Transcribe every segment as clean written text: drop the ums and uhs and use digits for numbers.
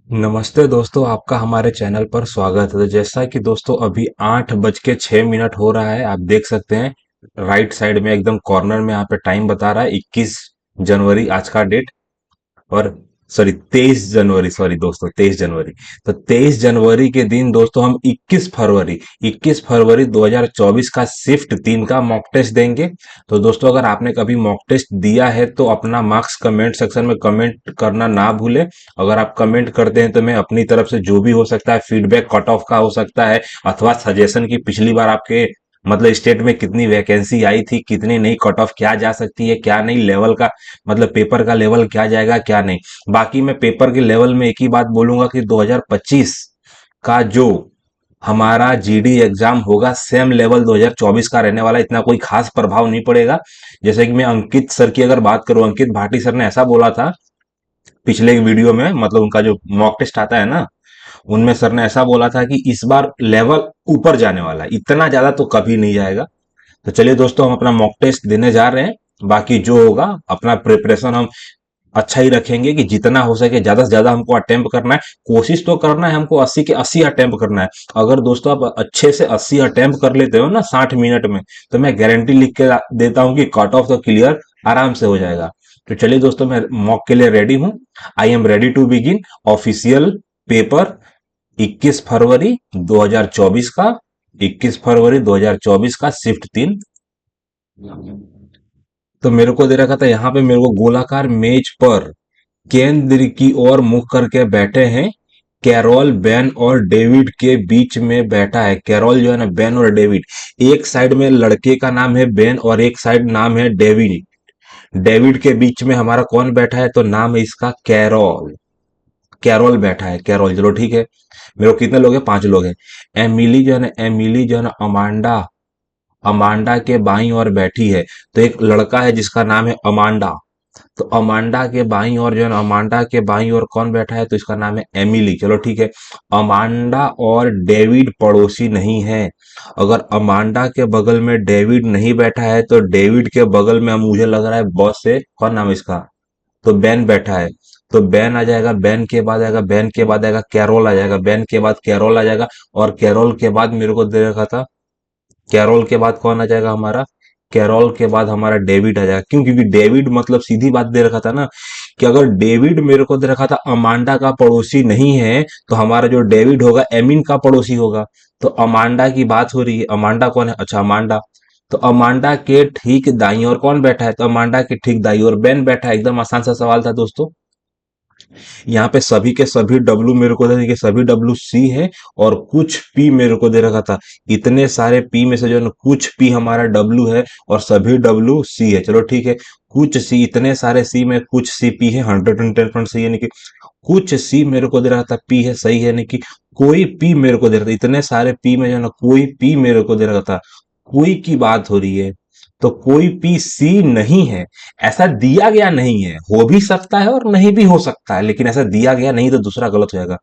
नमस्ते दोस्तों, आपका हमारे चैनल पर स्वागत है। तो जैसा कि दोस्तों अभी 8:06 हो रहा है, आप देख सकते हैं राइट साइड में एकदम कॉर्नर में यहाँ पे टाइम बता रहा है 21 जनवरी आज का डेट। और सॉरी 23 जनवरी, सॉरी दोस्तों 23 जनवरी। तो 23 जनवरी के दिन दोस्तों हम 21 फरवरी 2024 का शिफ्ट 3 का मॉक टेस्ट देंगे। तो दोस्तों अगर आपने कभी मॉक टेस्ट दिया है तो अपना मार्क्स कमेंट सेक्शन में कमेंट करना ना भूलें। अगर आप कमेंट करते हैं तो मैं अपनी तरफ से जो भी हो सकता है फीडबैक कट ऑफ का हो सकता है, अथवा सजेशन की पिछली बार आपके मतलब स्टेट में कितनी वैकेंसी आई थी, कितनी नहीं, कट ऑफ क्या जा सकती है क्या नहीं, लेवल का मतलब पेपर का लेवल क्या जाएगा क्या नहीं। बाकी मैं पेपर के लेवल में एक ही बात बोलूंगा कि 2025 का जो हमारा जीडी एग्जाम होगा सेम लेवल 2024 का रहने वाला है, इतना कोई खास प्रभाव नहीं पड़ेगा। जैसे कि मैं अंकित सर की अगर बात करूं, अंकित भाटी सर ने ऐसा बोला था पिछले एक वीडियो में, मतलब उनका जो मॉक टेस्ट आता है ना, उनमें सर ने ऐसा बोला था कि इस बार लेवल ऊपर जाने वाला है, इतना ज्यादा तो कभी नहीं जाएगा। तो चलिए दोस्तों हम अपना मॉक टेस्ट देने जा रहे हैं। बाकी जो होगा अपना प्रिपरेशन हम अच्छा ही रखेंगे कि जितना हो सके ज्यादा से ज्यादा हमको अटेम्प्ट करना है। कोशिश तो करना है हमको 80 के 80 अटेम्प्ट करना है। अगर दोस्तों आप अच्छे से 80 अटेम्प्ट कर लेते हो ना 60 मिनट में, तो मैं गारंटी लिख के देता हूं कि कट ऑफ तो क्लियर आराम से हो जाएगा। तो चलिए दोस्तों मैं मॉक के लिए रेडी हूं। I am ready to begin official paper 21 फरवरी 2024 का। 21 फरवरी 2024 का शिफ्ट 3। तो मेरे को दे रखा था यहाँ पे, मेरे को गोलाकार मेज पर केंद्र की ओर मुख करके बैठे हैं। कैरोल बेन और डेविड के बीच में बैठा है। कैरोल जो है ना, बेन और डेविड, एक साइड में लड़के का नाम है बेन और एक साइड नाम है डेविड। डेविड के बीच में हमारा कौन बैठा है, तो नाम है इसका कैरोल। कैरोल बैठा है, कैरोल, चलो ठीक है। मेरे को कितने लोग हैं, 5 लोग हैं। एमिली जो है ना, एमिली जो है ना, अमांडा, अमांडा के बाईं ओर बैठी है। तो एक लड़का है जिसका नाम है अमांडा। तो अमांडा के बाईं ओर जो है ना, अमांडा के बाईं ओर कौन बैठा है, तो इसका नाम है एमिली, चलो ठीक है। अमांडा और डेविड पड़ोसी नहीं है। अगर अमांडा के बगल में डेविड नहीं बैठा है तो डेविड के बगल में मुझे लग रहा है बॉस से कौन नाम है इसका, तो बेन बैठा है। तो बेन आ जाएगा, बेन के बाद आएगा, बेन के बाद आएगा कैरोल आ जाएगा, बेन के बाद कैरोल आ जाएगा। और कैरोल के बाद मेरे को दे रखा था, कैरोल के बाद कौन आ जाएगा हमारा, कैरोल के बाद हमारा डेविड आ जाएगा। क्यों, क्योंकि डेविड मतलब सीधी बात दे रखा था ना कि अगर डेविड मेरे को दे रखा था अमांडा का पड़ोसी नहीं है, तो हमारा जो डेविड होगा एमिन का पड़ोसी होगा। तो अमांडा की बात हो रही है, अमांडा कौन है, अच्छा अमांडा। तो अमांडा के ठीक दाईं ओर कौन बैठा है, तो अमांडा के ठीक दाईं ओर बेन बैठा है। एकदम आसान सा सवाल था दोस्तों। यहाँ पे सभी के सभी डब्लू मेरे को दे, सभी डब्लू सी है और कुछ पी मेरे को दे रखा था। इतने सारे पी में से जो है ना कुछ पी हमारा डब्लू है और सभी डब्लू सी है, चलो ठीक है। कुछ सी, इतने सारे सी में कुछ सी पी है, 110% सही है, नहीं कि कुछ सी मेरे को दे रहा था पी है, सही है, नहीं कि कोई पी मेरे को दे रहा था। इतने सारे पी में जो है ना कोई पी मेरे को दे रहा था, कोई की बात हो रही है। तो कोई पी सी नहीं है, ऐसा दिया गया नहीं है। हो भी सकता है और नहीं भी हो सकता है, लेकिन ऐसा दिया गया नहीं तो दूसरा गलत हो जाएगा।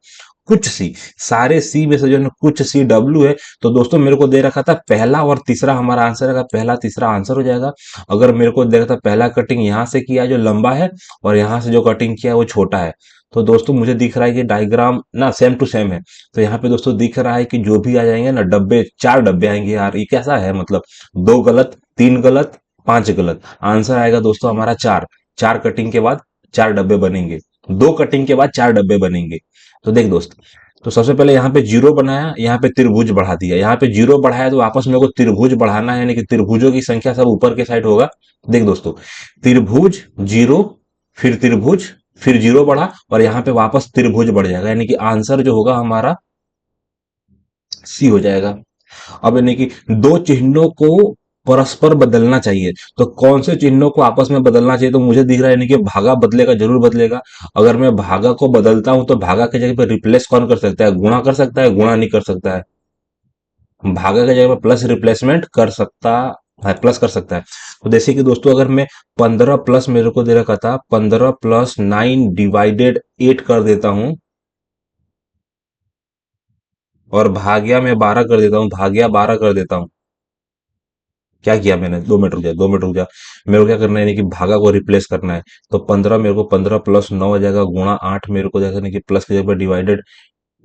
कुछ सी, सारे सी में से जो है ना कुछ सी डब्ल्यू है। तो दोस्तों मेरे को दे रखा था पहला और तीसरा हमारा आंसर है, पहला तीसरा आंसर हो जाएगा। अगर मेरे को दे रखा था पहला कटिंग यहाँ से किया जो लंबा है और यहाँ से जो कटिंग किया है वो छोटा है। तो दोस्तों मुझे दिख रहा है कि डायग्राम ना सेम टू सेम है। तो यहाँ पे दोस्तों दिख रहा है कि जो भी आ जाएंगे ना डब्बे, 4 डब्बे आएंगे यार, ये कैसा है मतलब, 2 गलत 3 गलत 5 गलत, आंसर आएगा दोस्तों हमारा 4। 4 कटिंग के बाद 4 डब्बे बनेंगे, 2 कटिंग के बाद 4 डब्बे बनेंगे। तो देख दोस्त, तो सबसे पहले यहाँ पे जीरो बनाया, यहाँ पे त्रिभुज बढ़ा दिया, यहाँ पे जीरो बढ़ाया तो वापस मेरे को त्रिभुज बढ़ाना है, यानी कि त्रिभुजों की संख्या सब ऊपर के साइड होगा। देख दोस्तों, त्रिभुज जीरो, फिर त्रिभुज, फिर जीरो बढ़ा और यहाँ पे वापस त्रिभुज बढ़ जाएगा, यानी कि आंसर जो होगा हमारा सी हो जाएगा। अब यानी कि दो चिन्हों को परस्पर बदलना चाहिए, तो कौन से चिन्हों को आपस में बदलना चाहिए, तो मुझे दिख रहा है यानी कि भागा बदलेगा, जरूर बदलेगा। अगर मैं भागा को बदलता हूं तो भागा की जगह पे रिप्लेस कौन कर सकता है, गुणा कर सकता है, गुणा नहीं कर सकता है। भागा की जगह पे प्लस रिप्लेसमेंट कर सकता है, प्लस कर सकता है। तो जैसे कि दोस्तों अगर मैं 15 प्लस मेरे को दे रखा था 15 + 9 / 8 कर देता हूं, और भाग्या में 12 कर देता हूं, भाग्या 12 कर देता हूं, क्या किया मैंने, 2 मिनट रुक जा, 2 मिनट रुक जा। मेरे को क्या करना है, यानी कि भागा को रिप्लेस करना है। तो 15 मेरे को 15 प्लस 9 आ जाएगा, गुणा 8 मेरे को जैसे, यानी कि प्लस की जगह पर डिवाइडेड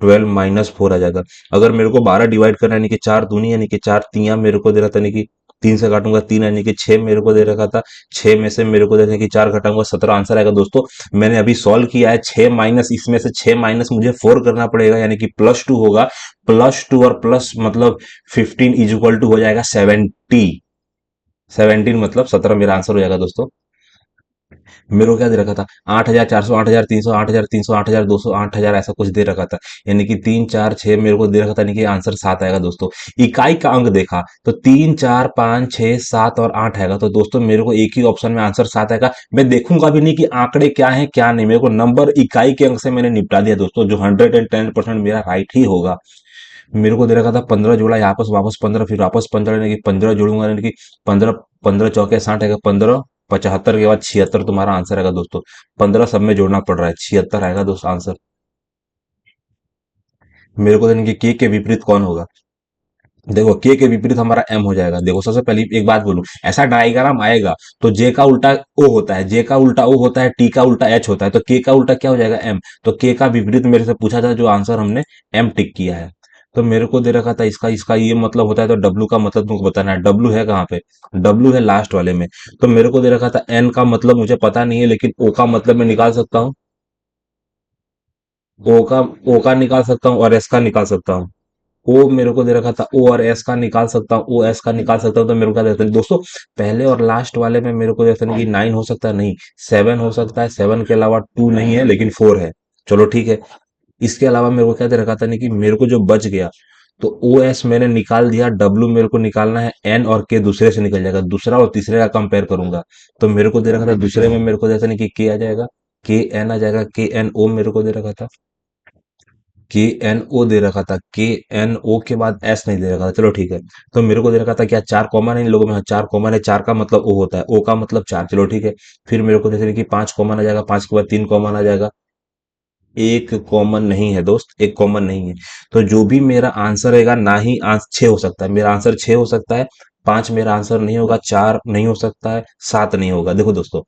12 - 4 आ जाएगा। अगर मेरे को 12 डिवाइड करना है, यानी कि 4 दूनी, यानी कि 4 तिया मेरे को दे रहा था, यानी कि 3 से काटूंगा 3, यानी कि 6 मेरे को दे रखा था। 6 में से मेरे को जैसे कि 4 घटाऊंगा 17 आंसर आएगा दोस्तों। मैंने अभी सॉल्व किया है, 6 माइनस इसमें से 6 माइनस मुझे 4 करना पड़ेगा, यानी कि +2 होगा। +2 और प्लस मतलब 15 इज इक्वल टू हो जाएगा 70। 17 मतलब 17 मेरा आंसर हो जाएगा दोस्तों। मेरे को क्या दे रखा था, 8,400, 8,300, 8,300, 8,200, 8,000 ऐसा कुछ दे रखा था। यानी कि 3, 4, 6 मेरे को दे रखा था, यानी कि आंसर 7 आएगा दोस्तों। इकाई का अंक देखा तो 3, 4, 5, 6, 7 और 8 आएगा, तो दोस्तों मेरे को एक ही ऑप्शन में आंसर 7 आएगा। मैं देखूंगा भी नहीं कि आंकड़े क्या है क्या नहीं, मेरे को नंबर इकाई के अंक से मैंने निपटा दिया दोस्तों, जो 110% मेरा राइट ही होगा। मेरे को दे रखा था 15 जोड़ा, यहाँ पर वापस 15, फिर वापस 15, यानी कि 15 जोड़ूंगा, यानी कि 15, 15 × 4 = 60 आएगा, 15 75 के बाद 76 तुम्हारा आंसर आएगा दोस्तों। 15 सब में जोड़ना पड़ रहा है, 76 आएगा दोस्तों आंसर। मेरे को देने के विपरीत कौन होगा। देखो के विपरीत हमारा एम हो जाएगा। देखो सबसे पहले एक बात बोलूं, ऐसा डायग्राम आएगा तो जे का उल्टा ओ होता है, जे का उल्टा ओ होता है, टी का उल्टा एच होता है, तो के का उल्टा क्या हो जाएगा, एम। तो के का विपरीत मेरे से पूछा था, जो आंसर हमने एम टिक किया है। तो मेरे को दे रखा था इसका इसका ये मतलब होता है, तो डब्लू का मतलब तुमको बताना है। डब्लू है कहाँ पे, डब्लू है लास्ट वाले में। तो मेरे को दे रखा था एन का मतलब मुझे पता नहीं है, लेकिन ओ का मतलब मैं निकाल सकता हूँ। ओ का निकाल सकता हूँ और एस का निकाल सकता हूँ। ओ मेरे को दे रखा था, ओ और एस का निकाल सकता हूँ, ओ एस का निकाल सकता हूँ। तो मेरे को क्या देता है दोस्तों, पहले और लास्ट वाले में मेरे को जैसे नहीं कि 9 हो सकता है, नहीं 7 हो सकता है, 7 के अलावा 2 नहीं है, लेकिन 4 है। चलो ठीक है। इसके अलावा मेरे को क्या दे रखा था, नहीं कि मेरे को जो बच गया, तो ओ एस मैंने निकाल दिया, डब्ल्यू मेरे को निकालना है, एन और के दूसरे से निकल जाएगा, दूसरा और तीसरे का कंपेयर करूंगा। तो मेरे को दे रखा था दूसरे में मेरे को जैसे नहीं कि के आ जाएगा, के एन आ जाएगा, के एन ओ मेरे को दे रखा था, के एन ओ दे रखा था, के एन ओ के बाद एस नहीं दे रखा था। चलो ठीक है। तो मेरे को दे रखा था क्या, 4 कॉमन है इन लोगों में, हाँ 4 कॉमन है, 4 का मतलब ओ होता है, ओ का मतलब 4। चलो ठीक है। फिर मेरे को जैसे कि 5 कॉमन आ जाएगा, 5 के बाद 3 कॉमन आ जाएगा। एक कॉमन नहीं है दोस्त, एक कॉमन नहीं है। तो जो भी मेरा आंसर रहेगा, ना ही 6 हो सकता है, मेरा आंसर 6 हो सकता है, 5 मेरा आंसर नहीं होगा, 4 नहीं हो सकता है, 7 नहीं होगा। देखो दोस्तों,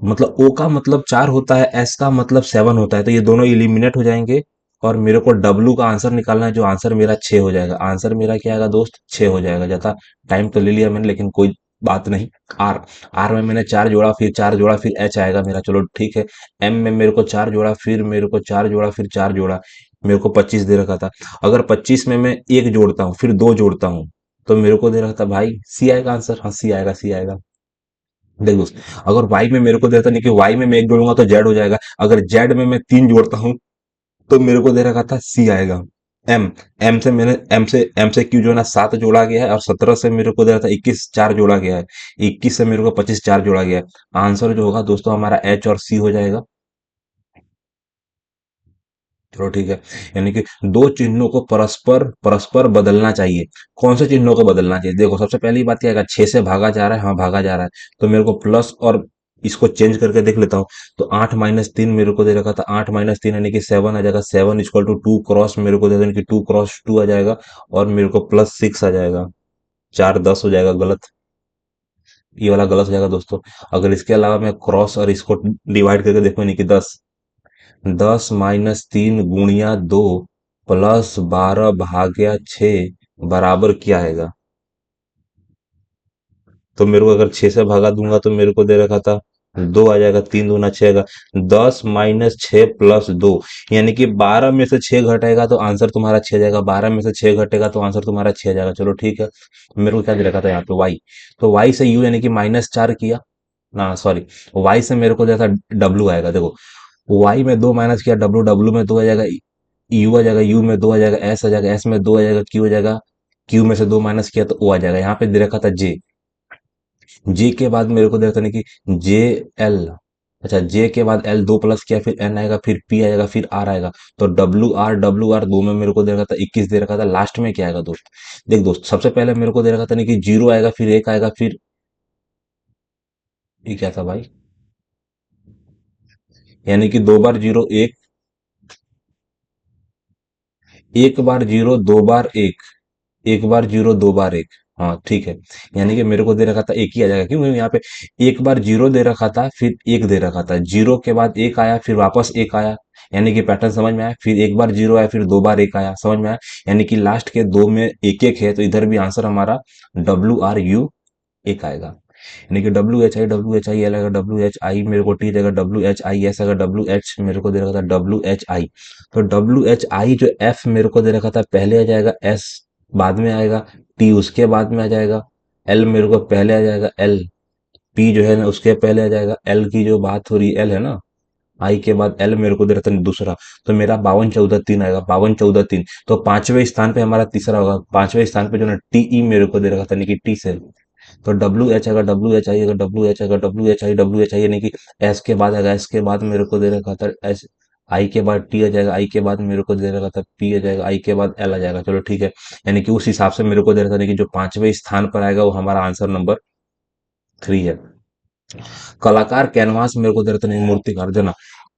मतलब ओ का मतलब 4 होता है, एस का मतलब 7 होता है, तो ये दोनों इलिमिनेट हो जाएंगे। और मेरे को डब्लू का आंसर निकालना है, जो आंसर मेरा 6 हो जाएगा। आंसर मेरा क्या आएगा दोस्त, 6 हो जाएगा। ज्यादा टाइम तो ले लिया मैंने, लेकिन कोई बात नहीं। आर, आर में मैंने 4 जोड़ा, फिर 4 जोड़ा, फिर एच आएगा मेरा। चलो ठीक है। एम में मेरे को 4 जोड़ा, फिर मेरे को 4 जोड़ा, फिर 4 जोड़ा, मेरे को 25 दे रखा था। अगर 25 में मैं एक जोड़ता हूँ, फिर दो जोड़ता हूँ, तो मेरे को दे रखा था भाई सी आएगा आंसर। हाँ सी आएगा, सी आएगा। देख दोस्त, अगर वाई में मेरे को देता नहीं कि वाई में मैं एक जोड़ूंगा तो जेड हो जाएगा, अगर जेड में मैं 3 जोड़ता हूं, तो मेरे को दे रखा था सी आएगा। एम, एम से क्यू जो है ना 7 जोड़ा गया है, और 17 से मेरे को दे रहा था 21 4 जोड़ा गया है, 21 से मेरे को 25 4 जोड़ा गया है। आंसर जो होगा दोस्तों हमारा एच और सी हो जाएगा। चलो ठीक है। यानी कि दो चिन्हों को परस्पर परस्पर बदलना चाहिए। कौन से चिन्हों को बदलना चाहिए, देखो सबसे पहली बात क्या है, 6 से भागा जा रहा है, हाँ भागा जा रहा है, तो मेरे को प्लस और इसको चेंज करके देख लेता हूँ। तो 8 - 3 मेरे को दे रखा था, 8 - 3 यानी कि 7 आ जाएगा, 7 इक्वल टू 2 क्रॉस मेरे को दे देना कि 2 × 2 आ जाएगा, और मेरे को +6 आ जाएगा। 4 10 हो जाएगा, गलत, ये वाला गलत हो जाएगा दोस्तों। अगर इसके अलावा मैं क्रॉस और इसको डिवाइड करके देखो, यानी कि 10, 10 - 3 × 2 +12 भाग्या 6 बराबर क्या आएगा। तो मेरे को अगर 6 से भागा दूंगा, तो मेरे को दे रखा था 2 आ जाएगा, 3 दूना 6 आएगा। 10 - 6 + 2, यानी कि 12 में से 6 घटेगा तो आंसर तुम्हारा 6 जाएगा, 12 में से 6 घटेगा तो आंसर तुम्हारा 6 जाएगा। चलो ठीक है। मेरे को क्या दे रखा था यहाँ पे, वाई। तो वाई से यू यानी कि -4 किया ना, सॉरी, वाई से मेरे को जैसा डब्लू आएगा। देखो वाई में 2 माइनस किया, डब्लू, डब्लू में 2 आ जाएगा, यू आ जाएगा, यू में 2 आ जाएगा, एस आ जाएगा, एस में 2 आ जाएगा, क्यू आ जाएगा, क्यू में से 2 माइनस किया तो ओ आ जाएगा। यहाँ पे दे रखा था जे, जे के बाद मेरे को दे रखा था नहीं कि जे एल, अच्छा जे के बाद एल, 2 प्लस किया, फिर एन आएगा, फिर पी आएगा, फिर आर आएगा। तो डब्ल्यू आर दो में मेरे को दे रखा था 21 दे रखा था। लास्ट में क्या आएगा दोस्त, देख दोस्त सबसे पहले मेरे को दे रखा था नहीं कि 0 आएगा, फिर 1 आएगा, फिर ये क्या था भाई, यानी कि 2 बार 0 1, एक बार 0 2 बार 1, एक बार 0 2 बार 1। हाँ ठीक है, यानी कि मेरे को दे रखा था एक ही आ जाएगा, क्योंकि यहाँ पे एक बार जीरो दे रखा था, फिर एक दे रखा था, जीरो के बाद एक आया, फिर वापस एक आया, यानी कि पैटर्न समझ में आया, फिर एक बार जीरो आया, फिर दो बार एक आया, समझ में आया, यानी कि लास्ट के दो में एक एक है, तो इधर भी आंसर हमारा WRU एक आएगा, यानी कि डब्ल्यू एच आई एल आएगा, WHI मेरे को टी जाएगा, WHIS आएगा, WH मेरे को दे रखा था WHI, तो WHI जो F मेरे को दे रखा था पहले आ जाएगा, S बाद में आएगा, T उसके बाद में आ जाएगा, L मेरे को पहले आ जाएगा, L P जो है ना उसके पहले आ जाएगा, L की जो बात हो रही है L है ना, आई के बाद एल मेरे को दे रहा था दूसरा, तो मेरा 52 14 3 आएगा, 52 14 3, तो पांचवें स्थान पे हमारा तीसरा होगा, पांचवें स्थान पे जो ना TE मेरे को दे रखा था, यानी कि टी से, तो WH आएगा, WHI आएगा, WH आएगा, WHI यानी कि एस के बाद आएगा, एस के बाद मेरे को दे रखा था एस, आई के बाद टी आ जाएगा, आई के बाद मेरे को दे रखा था पी आ जाएगा, आई के बाद एल आ जाएगा, चलो ठीक है, यानी कि उस हिसाब से मेरे को दे रखा था कि जो पांचवें स्थान पर आएगा वो हमारा आंसर नंबर 3 है। कलाकार कैनवास मेरे को दे रहा था, नहीं मूर्तिकार जना,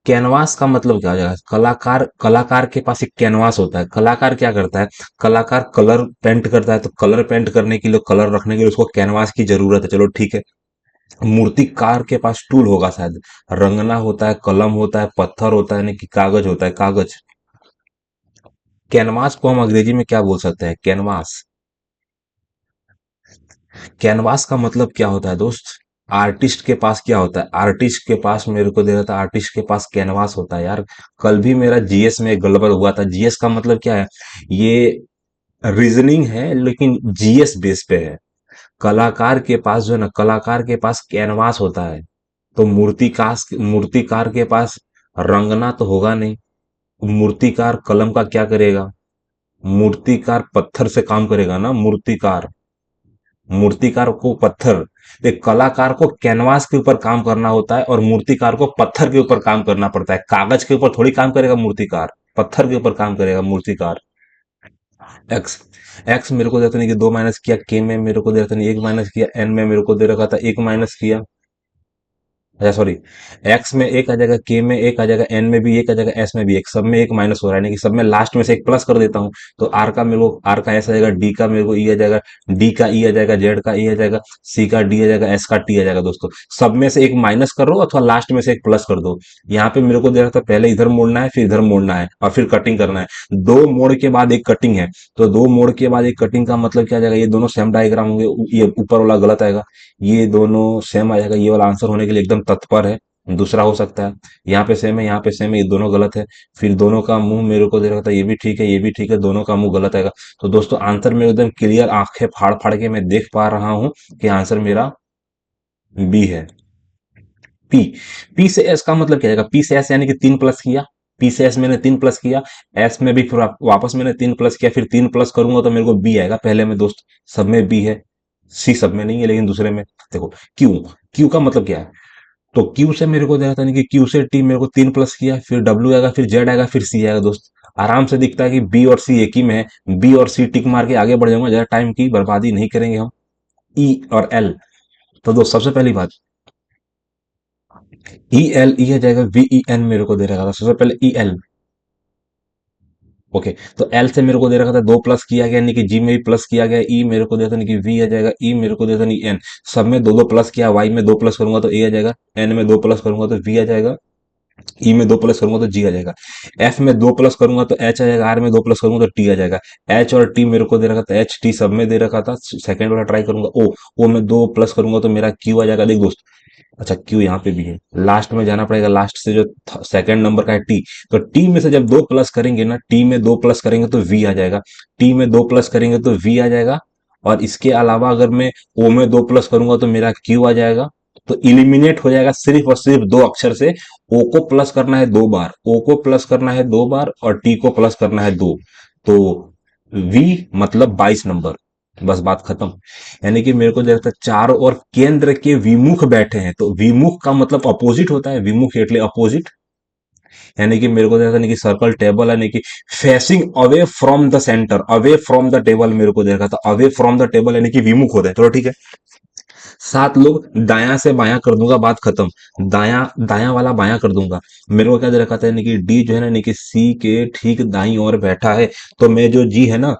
कैनवास का मतलब क्या हो जाएगा, कलाकार, कलाकार के पास एक कैनवास होता है, कलाकार क्या करता है, कलाकार कलर पेंट करता है, तो कलर पेंट करने के लिए, कलर रखने के लिए उसको कैनवास की जरूरत है, चलो ठीक है। मूर्तिकार के पास टूल होगा शायद, रंगना होता है, कलम होता है, पत्थर होता है, यानी कि कागज होता है, कागज। कैनवास को हम अंग्रेजी में क्या बोल सकते हैं, कैनवास, कैनवास का मतलब क्या होता है दोस्त, आर्टिस्ट के पास क्या होता है, आर्टिस्ट के पास मेरे को दे रहा था, आर्टिस्ट के पास कैनवास होता है यार, कल भी मेरा जीएस में गड़बड़ हुआ था, जीएस का मतलब क्या है, ये रीजनिंग है लेकिन जीएस बेस पे है, कलाकार के पास जो है ना, कलाकार के पास कैनवास होता है, तो मूर्तिकार के पास रंगना तो होगा नहीं, मूर्तिकार कलम का क्या करेगा, मूर्तिकार पत्थर से काम करेगा ना, मूर्तिकार, मूर्तिकार को पत्थर, एक कलाकार को कैनवास के ऊपर काम करना होता है और मूर्तिकार को पत्थर के ऊपर काम करना पड़ता है, कागज के ऊपर थोड़ी काम करेगा मूर्तिकार, पत्थर के ऊपर काम करेगा मूर्तिकार। एक्स, एक्स मेरे को देता नहीं कि दो माइनस किया, के में मेरे को दे रखा नहीं एक माइनस किया, एन में मेरे को दे रखा था एक माइनस किया, अच्छा सॉरी, एक्स में एक आ जाएगा, के में एक आ जाएगा, एन में भी एक आ जाएगा, एस में भी एक, सब में एक माइनस हो रहा है, यानी कि सब में लास्ट में से एक प्लस कर देता हूँ, तो आर का मेरे को, आर का एस आ जाएगा, डी का मेरे को ई आ जाएगा, डी का ई आ जाएगा, जेड का ई आ जाएगा, सी का डी आ जाएगा, एस का टी आ जाएगा दोस्तों, सब में से एक माइनस कर दो अथवा लास्ट में से एक प्लस कर दो, यहाँ पे मेरे को दे रहा था पहले इधर मोड़ना है, फिर इधर मोड़ना है और फिर कटिंग करना है, दो मोड़ के बाद एक कटिंग है, तो दो मोड़ के बाद एक कटिंग का मतलब क्या आ जाएगा, ये दोनों सेम डायग्राम होंगे, ये ऊपर वाला गलत आएगा, ये दोनों सेम आ जाएगा, ये वाला आंसर होने के लिए एकदम तत्पर है, दूसरा हो सकता है, यहाँ पे सेम है, यहाँ पे सेम है, ये दोनों गलत है, फिर दोनों का मुंह मेरे को दे रखा था, ये भी ठीक है, ये भी ठीक है, दोनों का मुंह गलत आएगा, तो दोस्तों आंसर में एकदम क्लियर आंखें फाड़ फाड़ के मैं देख पा रहा हूं कि आंसर मेरा बी है। पी, पी से एस का मतलब क्या आएगा, पी से एस यानी कि तीन प्लस किया, पी से एस मैंने तीन प्लस किया, एस में भी फिर वापस मैंने तीन प्लस किया, फिर तीन प्लस करूंगा तो मेरे को बी आएगा, पहले में दोस्त सब में बी है, सी सब में नहीं है लेकिन दूसरे में, देखो क्यू, क्यू का मतलब क्या है, तो क्यू से मेरे को देखा था नहीं कि क्यू से टी मेरे को तीन प्लस किया, फिर डब्ल्यू आएगा, फिर जेड आएगा, फिर सी आएगा दोस्त, आराम से दिखता है कि बी और सी एक ही में है, बी और सी टिक मार के आगे बढ़ जाऊंगा, ज्यादा टाइम की बर्बादी नहीं करेंगे हम। ई और एल, तो दोस्त सबसे पहली बात, ई एल ई आ जाएगा, वी ई एन मेरे को दे रखा था, सबसे पहले ई एल, ओके, तो एल से मेरे को दे रखा था दो प्लस किया गया, यानी कि जी में भी प्लस किया गया, ई मेरे को देता नहीं कि वी आ जाएगा, ई मेरे को देता नहीं एन, सब में दो दो प्लस किया, वाई में दो प्लस करूंगा तो ए आ जाएगा, एन में दो प्लस करूंगा तो वी आ जाएगा, ई में दो प्लस करूंगा तो जी आ जाएगा, एफ में दो प्लस करूंगा तो एच आ जाएगा, आर में दो प्लस करूंगा तो टी आ जाएगा, एच और टी मेरे को दे रखा था, एच टी सब में दे रखा था, सेकंड वाला ट्राई करूंगा, ओ में दो प्लस करूंगा तो मेरा क्यू आ जाएगा, देख दोस्त, अच्छा क्यू यहाँ पे भी है, लास्ट में जाना पड़ेगा, लास्ट से जो सेकंड नंबर का है टी, तो टी में से जब दो प्लस करेंगे ना, टी में दो प्लस करेंगे तो वी आ जाएगा, टी में दो प्लस करेंगे तो वी आ जाएगा, और इसके अलावा अगर मैं ओ में दो प्लस करूंगा तो मेरा क्यू आ जाएगा, तो इलिमिनेट हो जाएगा सिर्फ और सिर्फ दो अक्षर से, ओ को प्लस करना है दो बार, ओ को प्लस करना है दो बार और टी को प्लस करना है दो, तो वी मतलब 22 नंबर, बस बात खत्म, यानी कि मेरे को लगता है चारों ओर केंद्र के विमुख बैठे हैं, तो विमुख का मतलब अपोजिट होता है, विमुख એટલે अपोजिट, यानी कि मेरे को देखा नहीं कि सर्कल टेबल है, नहीं कि facing away from the centre, away from the table मेरे को देखा था, अवे फ्रॉम द टेबल यानी कि विमुख होता है, चलो ठीक है। सात लोग दायां से बायां कर दूंगा, बात खत्म। दायां दायां वाला बायां कर दूंगा। मेरे को क्या दे रखा था, यानी कि डी जो है ना, यानी कि सी के ठीक दाईं ओर बैठा है। तो मैं जो जी है ना,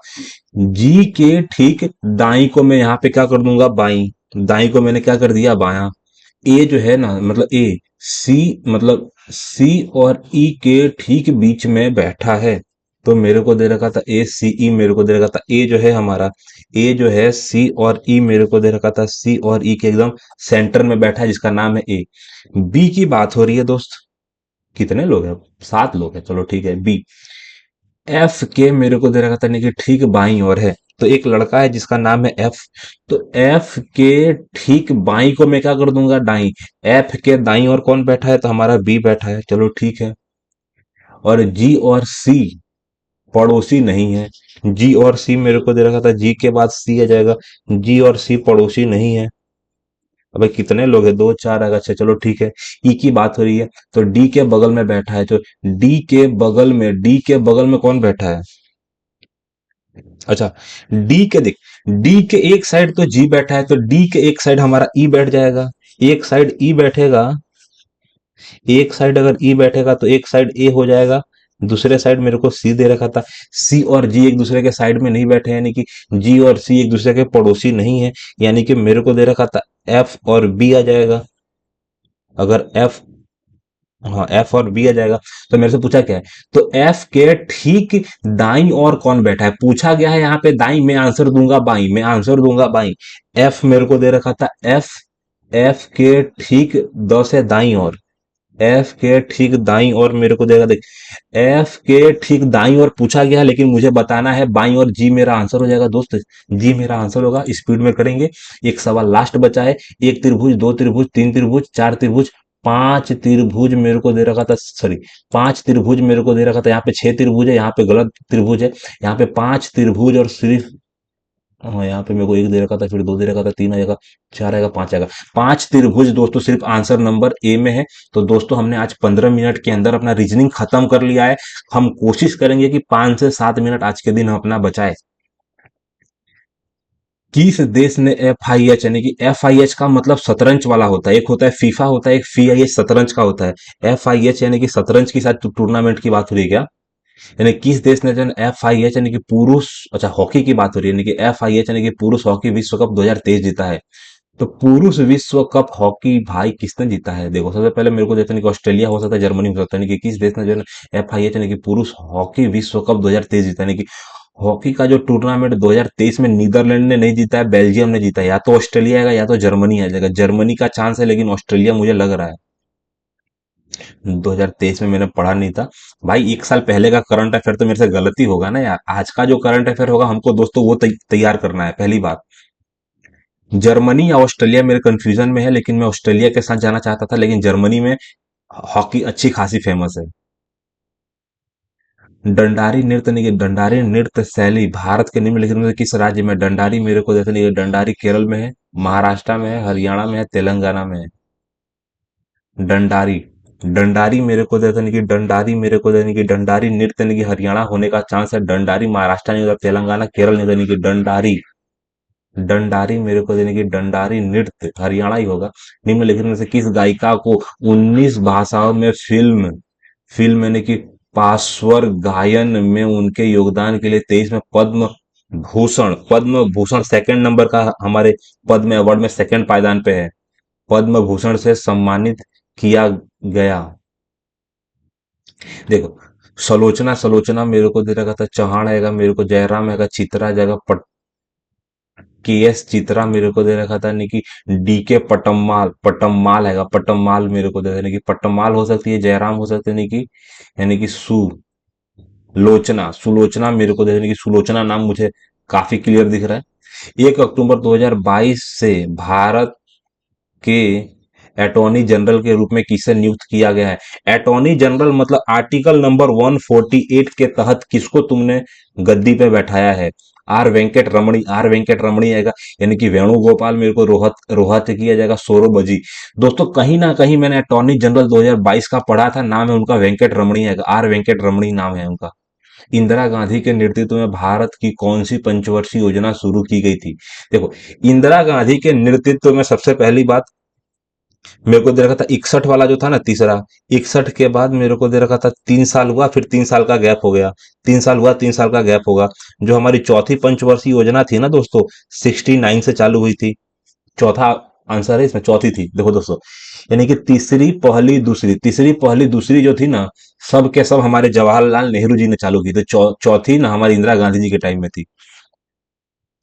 जी के ठीक दाईं को मैं यहाँ पे क्या कर दूंगा, बाईं। दाईं को मैंने क्या कर दिया, बायां। ए जो है ना, मतलब ए, सी, मतलब सी और ई के ठीक बीच में बैठा है। तो मेरे को दे रखा था ए सी ई, मेरे को दे रखा था ए जो है हमारा, ए जो है सी और ई, मेरे को दे रखा था सी और ई के एकदम सेंटर में बैठा है, जिसका नाम है ए। बी की बात हो रही है दोस्त। कितने लोग हैं, सात लोग हैं, चलो ठीक है। बी, एफ के मेरे को दे रखा था नहीं कि ठीक बाईं ओर है। तो एक लड़का है जिसका नाम है एफ। तो एफ के ठीक बाईं को मैं क्या कर दूंगा, दाईं। एफ के दाईं ओर कौन बैठा है, तो हमारा बी बैठा है, चलो ठीक है। और जी और सी पड़ोसी नहीं है। जी और सी मेरे को दे रखा था, जी के बाद सी आ जाएगा। जी और सी पड़ोसी नहीं है। अबे कितने लोग हैं, दो चार, अगर अच्छा चलो ठीक है। ई की बात हो रही है, तो डी के बगल में बैठा है। तो डी के बगल में कौन बैठा है, अच्छा, डी के देख, डी के एक साइड तो जी बैठा है, तो डी के एक साइड हमारा ई बैठ जाएगा। एक साइड ई बैठेगा, एक साइड अगर ई बैठेगा तो एक साइड ए हो जाएगा। दूसरे साइड मेरे को सी दे रखा था। सी और जी एक दूसरे के साइड में नहीं बैठे, यानी कि जी और सी एक दूसरे के पड़ोसी नहीं है। यानी कि मेरे को दे रखा था एफ और बी आ जाएगा। अगर एफ, हाँ एफ और बी आ जाएगा। तो मेरे से पूछा क्या है, तो एफ के ठीक दाईं और कौन बैठा है, पूछा गया है यहाँ पे दाईं, मैं आंसर दूंगा बाईं, मैं आंसर दूंगा बाईं। एफ मेरे को दे रखा था एफ, एफ के ठीक द से दाईं और, एफ के ठीक दाईं और मेरे को देगा, देख, एफ के ठीक दाईं और पूछा गया है, लेकिन मुझे बताना है बाईं और। जी मेरा आंसर हो जाएगा दोस्त, जी मेरा आंसर होगा। स्पीड में करेंगे। एक सवाल लास्ट बचा है। एक त्रिभुज, दो त्रिभुज, तीन त्रिभुज, चार त्रिभुज, पांच त्रिभुज मेरे को दे रखा था, सॉरी, पांच त्रिभुज मेरे को दे रखा था। यहाँ पे छह त्रिभुज है, यहाँ पे गलत त्रिभुज है। यहाँ पे पांच त्रिभुज और सिर्फ, हाँ यहाँ पे मेरे को एक दे रखा था, फिर दो दे रखा था, तीन आएगा, चार आएगा, पांच आएगा। पांच त्रिभुज दोस्तों सिर्फ आंसर नंबर ए में है। तो दोस्तों हमने आज 15 मिनट के अंदर अपना रीजनिंग खत्म कर लिया है। हम कोशिश करेंगे कि 5 से 7 मिनट आज के दिन हम अपना बचाए। किस देश ने एफ आई एच, यानी कि एफ आई एच का मतलब शतरंज वाला होता है, एक होता है फीफा होता है, एक फी आई एच शतरंज का होता है। एफ आई एच यानी कि शतरंज की शायद टूर्नामेंट की बात हो रही है क्या, यानी किस देश ने जो एफ आई एच यानी कि पुरुष, अच्छा हॉकी की बात हो रही है, यानी कि एफ आई एच यानी कि पुरुष हॉकी विश्व कप 2023 जीता है। तो पुरुष विश्व कप हॉकी भाई किसने जीता है, देखो सबसे पहले मेरे को देता है कि ऑस्ट्रेलिया हो सकता है, जर्मनी हो सकता है, यानी कि किस देश ने जो है एफ आई एच यानी कि पुरुष हॉकी विश्व कप 2023 जीता, यानी कि हॉकी का जो टूर्नामेंट 2023 में नीदरलैंड ने नहीं जीता है, बेल्जियम ने जीता है। या तो ऑस्ट्रेलिया आएगा या तो जर्मनी आ जाएगा। जर्मनी का चांस है, लेकिन ऑस्ट्रेलिया मुझे लग रहा है। 2023 में मैंने पढ़ा नहीं था भाई, एक साल पहले का करंट अफेयर तो मेरे से गलती होगा ना यार। आज का जो करंट अफेयर होगा हमको दोस्तों वो तैयार करना है, पहली बात। जर्मनी या ऑस्ट्रेलिया मेरे कंफ्यूजन में है, लेकिन मैं ऑस्ट्रेलिया के साथ जाना चाहता था, लेकिन जर्मनी में हॉकी अच्छी खासी फेमस है। डंडारी नृत्य नहीं, डंडारी नृत्य शैली भारत के निम्नलिखित में से किस राज्य में, डंडारी मेरे को देते नहीं, डंडारी केरल में है, महाराष्ट्र में है, हरियाणा में है, तेलंगाना में है। डंडारी, डंडारी मेरे को देते नहीं कि डंडारी मेरे को देने की डंडारी नृत्य नहीं कि हरियाणा होने का चांस है। डंडारी महाराष्ट्र नहीं होता, तेलंगाना केरल नहीं देने की डंडारी। डंडारी मेरे को देने की डंडारी नृत्य हरियाणा ही होगा। निम्नलिखित में से किस गायिका को 19 भाषाओं में फिल्म, फिल्म यानी कि पार्श्व गायन में उनके योगदान के लिए 23 में पद्म भूषण सेकंड नंबर का हमारे पद्म अवार्ड में सेकंड पायदान पे है, पद्म भूषण से सम्मानित किया गया। देखो, सलोचना, सलोचना मेरे को दे रखा था चौहान आएगा, मेरे को जयराम आएगा, चित्रा जाएगा, के एस चित्रा मेरे को दे रखा था, यानी कि डी के पटम्माल, पटम्माल आएगा, पटम्माल मेरे को दे रखा, यानी कि पटम्माल हो सकती है, जयराम हो सकते हैं, यानी कि सुलोचना, सुलोचना मेरे को दे रखा, यानी कि सुलोचना नाम मुझे काफी क्लियर दिख रहा है। 1 अक्टूबर 2022 से भारत के अटॉर्नी जनरल के रूप में किसे नियुक्त किया गया है। अटॉर्नी जनरल मतलब आर्टिकल नंबर 148 के तहत किसको तुमने गद्दी पे बैठाया है, are Venkat Ramani, are Venkat रमणी आएगा, यानी कि वेणुगोपाल मेरे को रोहत किया जाएगा, सोरोबजी। दोस्तों कहीं ना कहीं मैंने अटॉर्नी जनरल 2022 का पढ़ा था, नाम है उनका वेंकट रमणी आएगा, आर वेंकट रमणी नाम है उनका। इंदिरा गांधी के नेतृत्व में भारत की कौन सी पंचवर्षीय योजना शुरू की गई थी? देखो, इंदिरा गांधी के नेतृत्व में सबसे पहली बात मेरे को दे रखा था 61 वाला जो था ना, तीसरा 61 के बाद मेरे को दे रखा था 3 साल हुआ, फिर 3 साल का गैप हो गया, 3 साल हुआ, 3 साल का गैप होगा। जो हमारी चौथी पंचवर्षीय योजना थी ना दोस्तों, 69 से चालू हुई थी। चौथा आंसर है इसमें, चौथी थी। देखो दोस्तों, यानी कि तीसरी पहली दूसरी, तीसरी पहली दूसरी जो थी ना, सब के सब हमारे जवाहरलाल नेहरू जी ने चालू की थी। चौथी ना हमारी इंदिरा गांधी जी के टाइम में थी।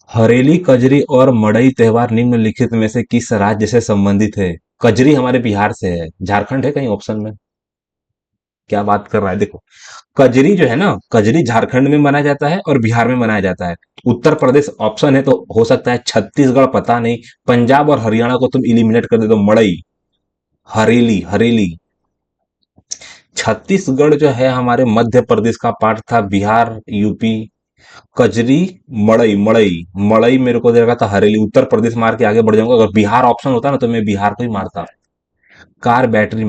हरेली, कजरी और मड़ई त्योहार निम्नलिखित में से किस राज्य से संबंधित है? कजरी हमारे बिहार से है। झारखंड है कहीं ऑप्शन में? क्या बात कर रहा है? देखो, कजरी जो है ना, कजरी झारखंड में मनाया जाता है और बिहार में मनाया जाता है। उत्तर प्रदेश ऑप्शन है तो हो सकता है, छत्तीसगढ़ पता नहीं, पंजाब और हरियाणा को तुम इलिमिनेट कर दे तो मड़ई, हरेली, हरेली। छत्तीसगढ़ जो है हमारे मध्य प्रदेश का पार्ट था, बिहार, यूपी। कजरी, मड़ई, मड़ई, मड़ई मेरे को दे रखा था हरेली। उत्तर प्रदेश मार के आगे बढ़ जाऊंगा। अगर बिहार ऑप्शन होता ना तो मैं बिहार को ही मारता। कार बैटरी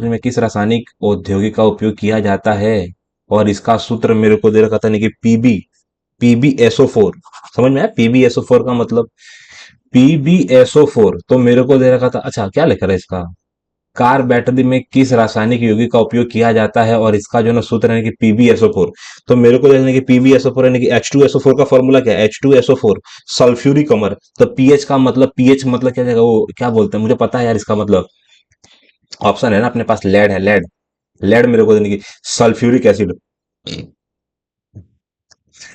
में किस रासायनिक औद्योगिक का उपयोग किया जाता है? और इसका सूत्र मेरे को दे रखा था, नहीं कि पीबीएसओ4। समझ में आया? पीबीएसओ4 का मतलब, पीबीएसओ4 तो मेरे को दे रखा था। अच्छा, क्या लिखा है इसका? कार बैटरी में किस रासायनिक यौगिक का उपयोग किया जाता है और इसका जो ना सूत्र है कि पीबीएसओ4। तो मेरे को देखने की पीबीएसओ4 यानी कि H2SO4 का फॉर्मूला क्या है? H2SO4 सल्फ्यूरिक अमर। तो पीएच का मतलब, पीएच मतलब क्या जाएगा? वो क्या बोलते हैं, मुझे पता है यार इसका मतलब। ऑप्शन है ना अपने पास, लेड है, लेड। लेड मेरे को देने की, सल्फ्यूरिक एसिड।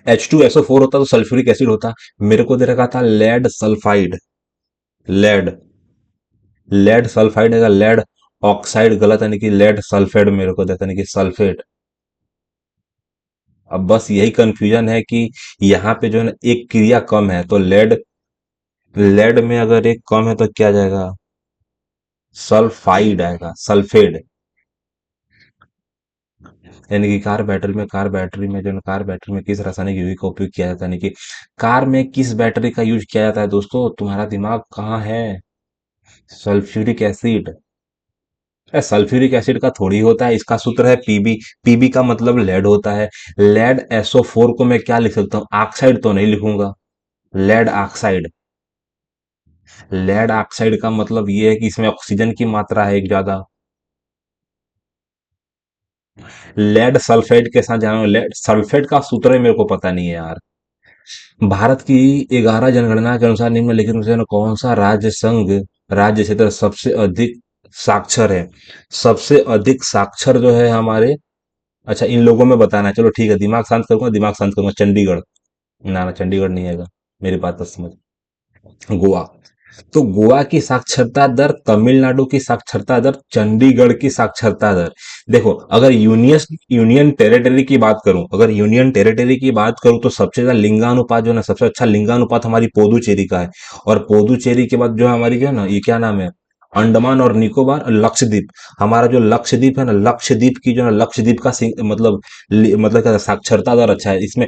H2SO4 होता तो सल्फ्यूरिक एसिड होता। मेरे को दे रखा था lead sulphide. Lead, lead sulphide है, लेड ऑक्साइड गलत, यानी कि लेड सल्फेट मेरे को देता, यानी कि सल्फेट। अब बस यही कंफ्यूजन है कि यहाँ पे जो है ना एक क्रिया कम है, तो लेड, लेड में अगर एक कम है तो क्या जाएगा? सल्फाइड आएगा, सल्फेड। यानी कि कार बैटरी में जो है, कार बैटरी में किस रासायनिक यौगिक का उपयोग किया जाता है? यानी कि कार में किस बैटरी का यूज किया जाता है दोस्तों? तुम्हारा दिमाग कहाँ है? Sulphuric acid. सल्फ्यूरिक एसिड का थोड़ी होता है, इसका सूत्र है पीबी। पीबी का मतलब लेड होता है। लेड SO4 को मैं क्या लिख सकता हूँ? ऑक्साइड तो नहीं लिखूंगा, लेड ऑक्साइड। लेड ऑक्साइड का मतलब ये है कि इसमें ऑक्सीजन की मात्रा है एक ज्यादा। लेड सल्फेट के साथ जाना, लेड सल्फेट का सूत्र मेरे को पता नहीं है यार। भारत की 11 जनगणना के अनुसार निम्नलिखित में से न कौन सा राज्य संघ राज्य क्षेत्र सबसे अधिक साक्षर है? सबसे अधिक साक्षर जो है हमारे, अच्छा इन लोगों में बताना है, चलो ठीक है, दिमाग शांत करूंगा, दिमाग शांत करूंगा। चंडीगढ़। ना ना, चंडीगढ़ नहीं आएगा। मेरी बात तो समझ। गोवा। तो गोवा की साक्षरता दर, तमिलनाडु की साक्षरता दर, चंडीगढ़ की साक्षरता दर। देखो, अगर यूनियन टेरिटरी की बात करूं, अगर यूनियन टेरिटरी की बात करूं तो सबसे ज्यादा लिंगानुपात जो है ना, सबसे अच्छा लिंगानुपात हमारी पुदुचेरी का है। और पुदुचेरी के बाद जो हमारी जो है ना, ये क्या नाम है, अंडमान और निकोबार और लक्षद्वीप। हमारा जो लक्षद्वीप है ना, लक्षद्वीप की जो है ना, लक्षद्वीप का मतलब क्या साक्षरता दर अच्छा है इसमें।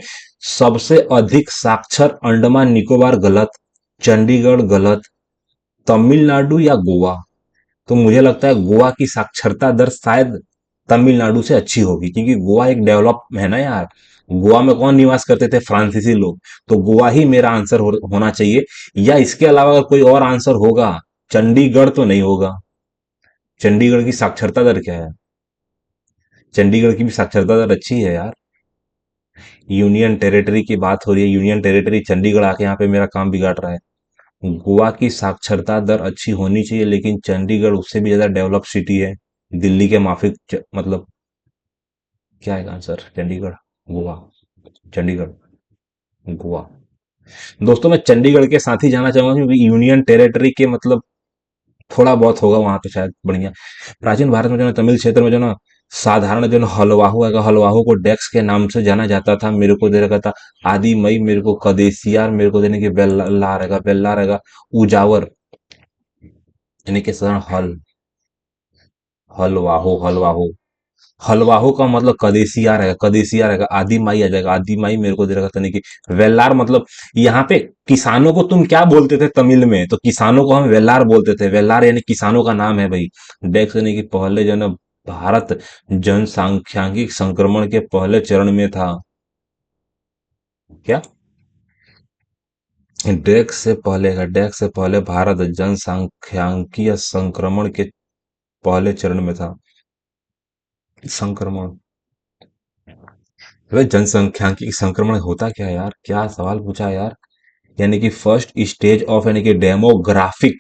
सबसे अधिक साक्षर अंडमान निकोबार गलत, चंडीगढ़ गलत, तमिलनाडु या गोवा। तो मुझे लगता है गोवा की साक्षरता दर शायद तमिलनाडु से अच्छी होगी, क्योंकि गोवा एक डेवलप है ना यार। गोवा में कौन निवास करते थे? फ्रांसीसी लोग। तो गोवा ही मेरा आंसर होना चाहिए। या इसके अलावा अगर कोई और आंसर होगा, चंडीगढ़ तो नहीं होगा। चंडीगढ़ की साक्षरता दर क्या है? चंडीगढ़ की भी साक्षरता दर अच्छी है यार। यूनियन टेरिटरी की बात हो रही है, यूनियन टेरिटरी चंडीगढ़ आके यहाँ पे मेरा काम बिगाड़ रहा है। गोवा की साक्षरता दर अच्छी होनी चाहिए, लेकिन चंडीगढ़ उससे भी ज्यादा डेवलप सिटी है। दिल्ली के माफिक मतलब क्या है आंसर? चंडीगढ़, गोवा, चंडीगढ़, गोवा। दोस्तों, मैं चंडीगढ़ के साथ ही जाना चाहूंगा, क्योंकि यूनियन टेरिटरी के मतलब थोड़ा बहुत होगा वहां पे शायद बढ़िया। प्राचीन भारत में जो है ना, तमिल क्षेत्र में जो है ना, साधारण जो है ना हलवाहु है, हलवाहु को डेक्स के नाम से जाना जाता था। मेरे को दे रखा था आदि मई, मेरे को कदेसियार, मेरे को देने की बेल्ला रहेगा, उजावर, यानी कि साधारण हलवाहु। हलवाहो का मतलब कदेसिया रहेगा, आदि माई आ जाएगा, आदि माई मेरे को दे रखा था, नहीं कि वेल्लार मतलब। यहाँ पे किसानों को तुम क्या बोलते थे तमिल में? तो किसानों को हम वेल्लार बोलते थे। वेल्लार यानी किसानों का नाम है भाई। डेक्स यानी कि पहले जो है ना, भारत जनसांख्यिकी संक्रमण के पहले चरण में था। क्या? डेक से पहले भारत जनसांख्यिकीय संक्रमण के पहले चरण में था। संक्रमण, अबे जनसांख्यिकी संक्रमण होता क्या है यार? क्या सवाल पूछा है यार? यानी कि फर्स्ट स्टेज ऑफ, यानी कि डेमोग्राफिक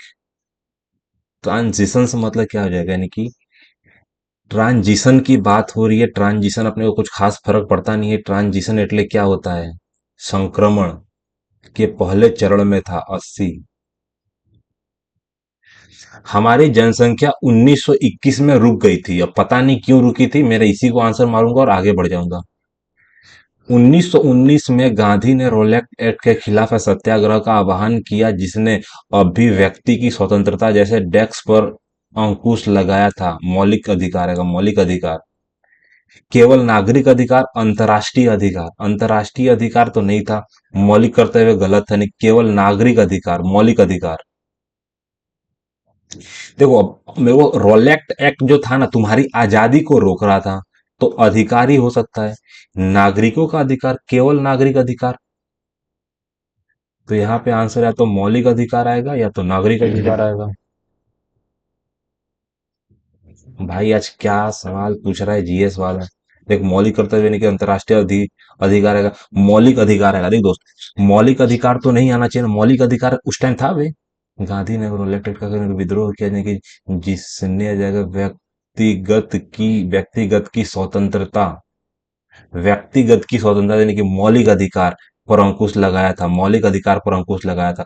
ट्रांजिशन से मतलब क्या हो जाएगा? यानी कि ट्रांजिशन की बात हो रही है। ट्रांजिशन अपने को कुछ खास फर्क पड़ता नहीं है। ट्रांजिशन एटले क्या होता है? संक्रमण के पहले चरण में था 80। हमारी जनसंख्या 1921 में रुक गई थी। अब पता नहीं क्यों रुकी थी, मेरे इसी को आंसर मारूंगा और आगे बढ़ जाऊंगा। 1919 में गांधी ने रोलेक्ट एक्ट के खिलाफ सत्याग्रह का आह्वान किया, जिसने अभिव्यक्ति की स्वतंत्रता जैसे डेस्क पर अंकुश लगाया था। मौलिक अधिकार है, मौलिक अधिकार। केवल नागरिक अधिकार, अंतर्राष्ट्रीय अधिकार। अंतर्राष्ट्रीय अधिकार तो नहीं था, मौलिक करते हुए गलत है। नहीं, केवल नागरिक अधिकार, मौलिक अधिकार। देखो, अब मेरे को रोलेक्ट एक्ट जो था ना, तुम्हारी आजादी को रोक रहा था, तो अधिकार ही हो सकता है। नागरिकों का अधिकार, केवल नागरिक अधिकार। तो यहाँ पे आंसर या तो मौलिक अधिकार आएगा या तो नागरिक अधिकार आएगा। भाई आज क्या सवाल पूछ रहा है जीएस वाला? देख, मौलिक कर्तव्य यानी कि अंतर्राष्ट्रीय अधिकार आएगा। मौलिक अधिकार आएगा। देख दोस्त, मौलिक अधिकार तो नहीं आना चाहिए ना। मौलिक अधिकार उस टाइम था वे। गांधी ने इलेक्टेड का विद्रोह किया, यानी कि जिसने जगह व्यक्तिगत की स्वतंत्रता, व्यक्तिगत की स्वतंत्रता यानी कि मौलिक अधिकार पर अंकुश लगाया था। मौलिक अधिकार पर अंकुश लगाया था।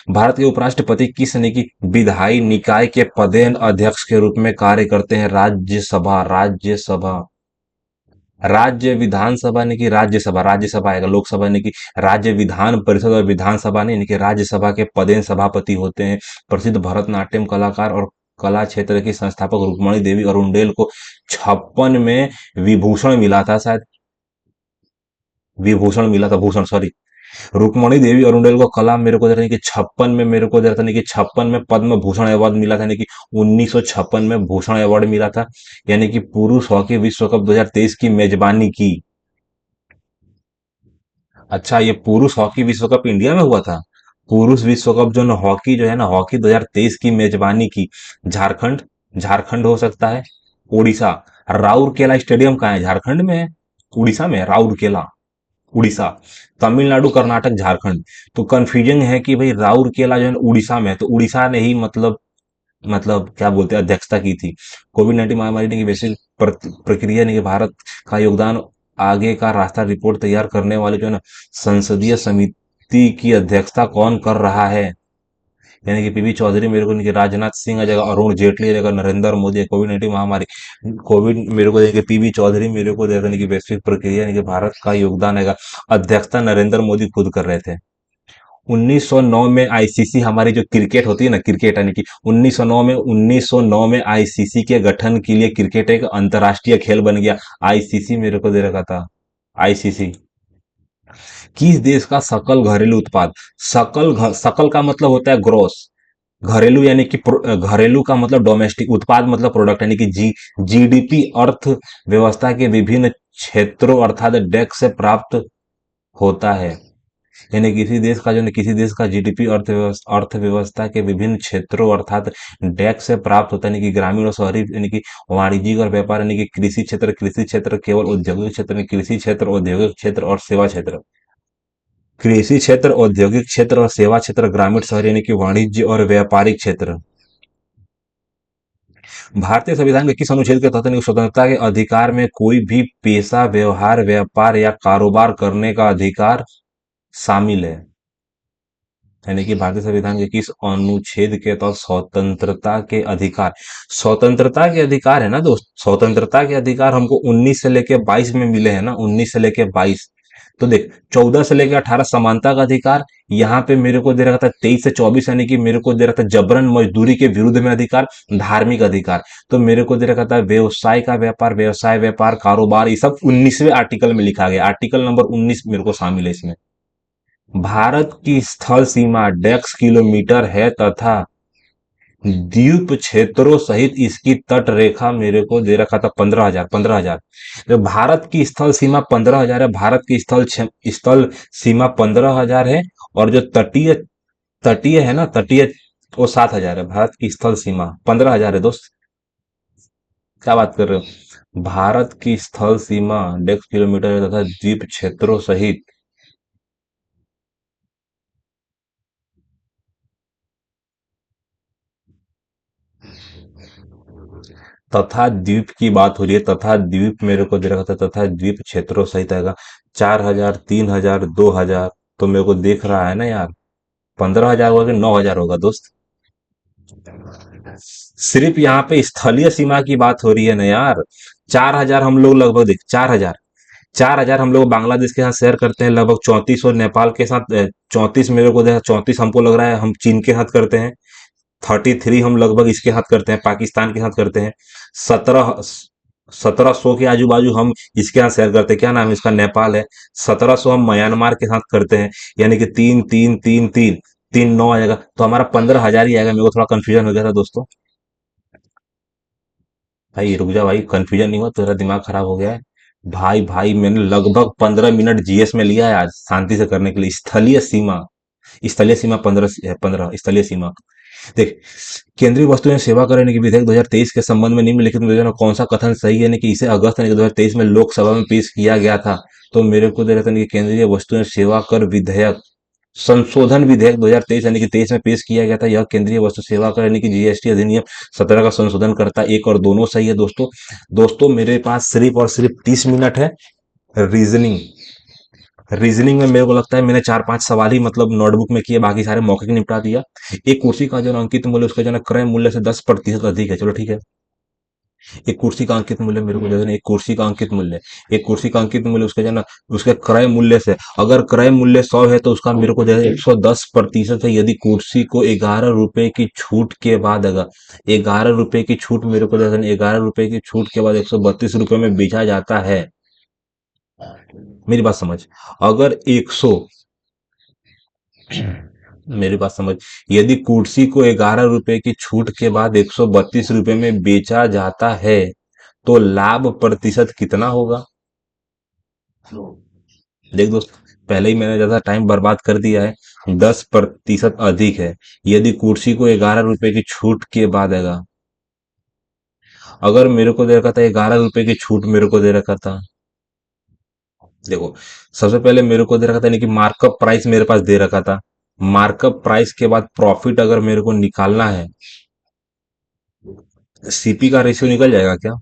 भारत के उपराष्ट्रपति किस ने की विधायी निकाय के पदेन अध्यक्ष के रूप में कार्य करते हैं? राज्यसभा, राज्यसभा। राज्य विधानसभा ने की राज्यसभा, राज्यसभा आएगा। लोकसभा ने की राज्य विधान परिषद, और विधानसभा ने यानी कि राज्यसभा के पदेन सभापति होते हैं। प्रसिद्ध भरतनाट्यम कलाकार और कला क्षेत्र की संस्थापक रुक्मणी देवी अरुंडेल को 56 में विभूषण मिला था शायद। विभूषण मिला था, भूषण सॉरी। रुक्मणी देवी अरुंडेल को कला मेरे को कि 56 में, मेरे को था नहीं कि 56 में पद्म भूषण अवार्ड मिला था, यानी कि 1956 में भूषण अवार्ड मिला था। यानी कि पुरुष हॉकी विश्व कप 2023 की मेजबानी की। अच्छा, ये पुरुष हॉकी विश्व कप इंडिया में हुआ था? पुरुष विश्व कप जो ना हॉकी, जो है ना हॉकी 2023 की मेजबानी की झारखंड। झारखंड हो सकता है, उड़ीसा। राउरकेला स्टेडियम कहाँ है? झारखंड में है। उड़ीसा में है राउरकेला, उड़ीसा। तमिलनाडु, कर्नाटक, झारखंड। तो कंफ्यूजन है कि भाई राउरकेला जो है ना उड़ीसा में है, तो उड़ीसा ने ही मतलब क्या बोलते हैं, अध्यक्षता की थी। कोविड-19 महामारी की वैश्विक प्रक्रिया ने भारत का योगदान, आगे का रास्ता रिपोर्ट तैयार करने वाले जो है ना संसदीय समिति की अध्यक्षता कौन कर रहा है? यानी कि पीवी चौधरी मेरे को नहीं, कि राजनाथ सिंह आ जाएगा, अरुण जेटली आ जाएगा, नरेंद्र मोदी। कोविड-19 महामारी, कोविड मेरे को देगा पीवी चौधरी, मेरे को देगा नहीं कि वैश्विक प्रक्रिया यानी कि भारत का योगदान आएगा। अध्यक्षता नरेंद्र मोदी खुद कर रहे थे। 1909 में आईसीसी, हमारी जो क्रिकेट होती है ना, क्रिकेट यानी कि 1909 में आईसीसी के गठन के लिए क्रिकेट एक अंतर्राष्ट्रीय खेल बन गया। आईसीसी मेरे को दे रखा था, आईसीसी। किस देश का सकल घरेलू उत्पाद, सकल का मतलब होता है ग्रोस, घरेलू यानी कि घरेलू का मतलब डोमेस्टिक, उत्पाद मतलब प्रोडक्ट, यानी कि जीडीपी अर्थव्यवस्था के विभिन्न क्षेत्रों अर्थात डेक से प्राप्त होता है। यानी किसी देश का जो है, किसी देश का जीडीपी अर्थव्यवस्था के विभिन्न क्षेत्रों अर्थात डेक से प्राप्त होता है। यानी कि ग्रामीण और शहरी, यानी कि वाणिज्यिक और व्यापार, यानी कि कृषि क्षेत्र केवल औद्योगिक क्षेत्र में, कृषि क्षेत्र, औद्योगिक क्षेत्र और सेवा क्षेत्र। कृषि क्षेत्र, औद्योगिक क्षेत्र और सेवा क्षेत्र, ग्रामीण शहर यानी कि वाणिज्य और व्यापारिक क्षेत्र। भारतीय संविधान के किस अनुच्छेद के तहत यानी कि स्वतंत्रता के अधिकार में कोई भी पेशा, व्यवहार, व्यापार या कारोबार करने का अधिकार शामिल है? यानी कि भारतीय संविधान के किस अनुच्छेद के तहत स्वतंत्रता के अधिकार, स्वतंत्रता के अधिकार है ना दोस्त, स्वतंत्रता के अधिकार हमको 19 से लेके 22 में मिले हैं ना, 19 से लेके 22। तो देख, 14 से लेके 18 समानता का अधिकार। यहाँ पे मेरे को दे रखा था 23 से 24, यानी कि मेरे को दे रखा था जबरन मजदूरी के विरुद्ध में अधिकार, धार्मिक अधिकार। तो मेरे को दे रखा था व्यवसाय का व्यापार, व्यवसाय, व्यापार, कारोबार, ये सब 19वें आर्टिकल में लिखा गया। आर्टिकल नंबर 19 मेरे को शामिल है इसमें। भारत की स्थल सीमा डेक्स किलोमीटर है तथा द्वीप क्षेत्रों सहित इसकी तट रेखा मेरे को दे रखा था 15,000। 15,000, जो भारत की स्थल सीमा 15,000 है, भारत की स्थल सीमा 15,000 है। और जो तटीय तटीय है ना, तटीय, वो 7,000 है। भारत की स्थल सीमा 15,000 है दोस्त। क्या बात कर रहे हो? भारत की स्थल सीमा डेक्स किलोमीटर है तथा द्वीप क्षेत्रों सहित, तथा द्वीप की बात हो रही है, तथा द्वीप मेरे को दे रखा था, तथा द्वीप क्षेत्रों सहित आएगा 4,000, 3,000, 2,000। तो मेरे को देख रहा है ना यार, 15,000 होगा कि 9,000 होगा दोस्त। सिर्फ यहाँ पे स्थलीय सीमा की बात हो रही है ना यार। 4,000 हम लोग लगभग, देख, 4,000, 4,000 हम लोग बांग्लादेश के साथ शेयर करते हैं लगभग 34, और नेपाल के साथ 34 मेरे को 34 हमको लग रहा है हम चीन के साथ करते हैं। 33 हम लगभग इसके साथ करते हैं, पाकिस्तान के साथ करते हैं। 1700 के आजू बाजू हम इसके साथ शेयर करते हैं, क्या नाम है इसका, नेपाल है। 1700 हम म्यांमार के साथ करते हैं। यानी कि तीन तीन तीन तीन, 3 9 आएगा, तो हमारा 15,000 ही आएगा। मेरे को थोड़ा कंफ्यूजन हो गया था दोस्तों। भाई रुक जा भाई, कंफ्यूजन नहीं हुआ, तेरा दिमाग खराब हो गया है। भाई भाई मैंने लगभग 15 मिनट जीएस में लिया है आज शांति से करने के लिए। स्थलीय सीमा, स्थलीय सीमा 15, 15 स्थलीय सीमा। देख, केंद्रीय वस्तु एवं सेवा कर के विधेयक 2023 के संबंध में निम्नलिखित में से कौन सा कथन सही है, कि इसे अगस्त 2023 में लोकसभा में पेश किया गया था। तो मेरे को दे रहा था कि केंद्रीय वस्तु एवं सेवा कर विधेयक संशोधन विधेयक 2023 यानी कि 23 में पेश किया गया था। यह केंद्रीय वस्तु सेवा कर यानी कि जीएसटी अधिनियम 17 का संशोधन करता है। एक और दोनों सही है दोस्तों। दोस्तों मेरे पास सिर्फ और सिर्फ 30 मिनट है। रीजनिंग, रीजनिंग में मेरे को लगता है मैंने 4 5 सवाल ही मतलब नोटबुक में किए, बाकी सारे मौके की निपटा दिया। एक कुर्सी का जो अंकित मूल्य उसका जो है क्रय मूल्य से 10% अधिक है। चलो ठीक है। एक कुर्सी का अंकित मूल्य मेरे को जो है ना, एक कुर्सी का अंकित मूल्य, एक कुर्सी का अंकित मूल्य उसका जो है ना, उसके क्रय मूल्य से, अगर क्रय मूल्य 100 है तो उसका मेरे को जो है 110% है। यदि कुर्सी को 11 रुपए की छूट के बाद, अगर 11 रुपए की छूट मेरे को जो है 11 रुपए की छूट के बाद 132 रुपए में बेचा जाता है। मेरी बात समझ, अगर 100, मेरी बात समझ, यदि कुर्सी को 11 रुपए की छूट के बाद 132 रुपए में बेचा जाता है, तो लाभ प्रतिशत कितना होगा? देख दोस्त, पहले ही मैंने ज्यादा टाइम बर्बाद कर दिया है। 10% अधिक है। यदि कुर्सी को 11 रुपए की छूट के बाद आएगा, अगर मेरे को दे रखा था 11 रुपए की छूट, मेरे को दे रखा था, देखो, सबसे पहले मेरे को दे रखा था यानी कि मार्कअप प्राइस मेरे पास दे रखा था। मार्कअप प्राइस के बाद प्रॉफिट अगर मेरे को निकालना है, सीपी का रेशियो निकल जाएगा क्या?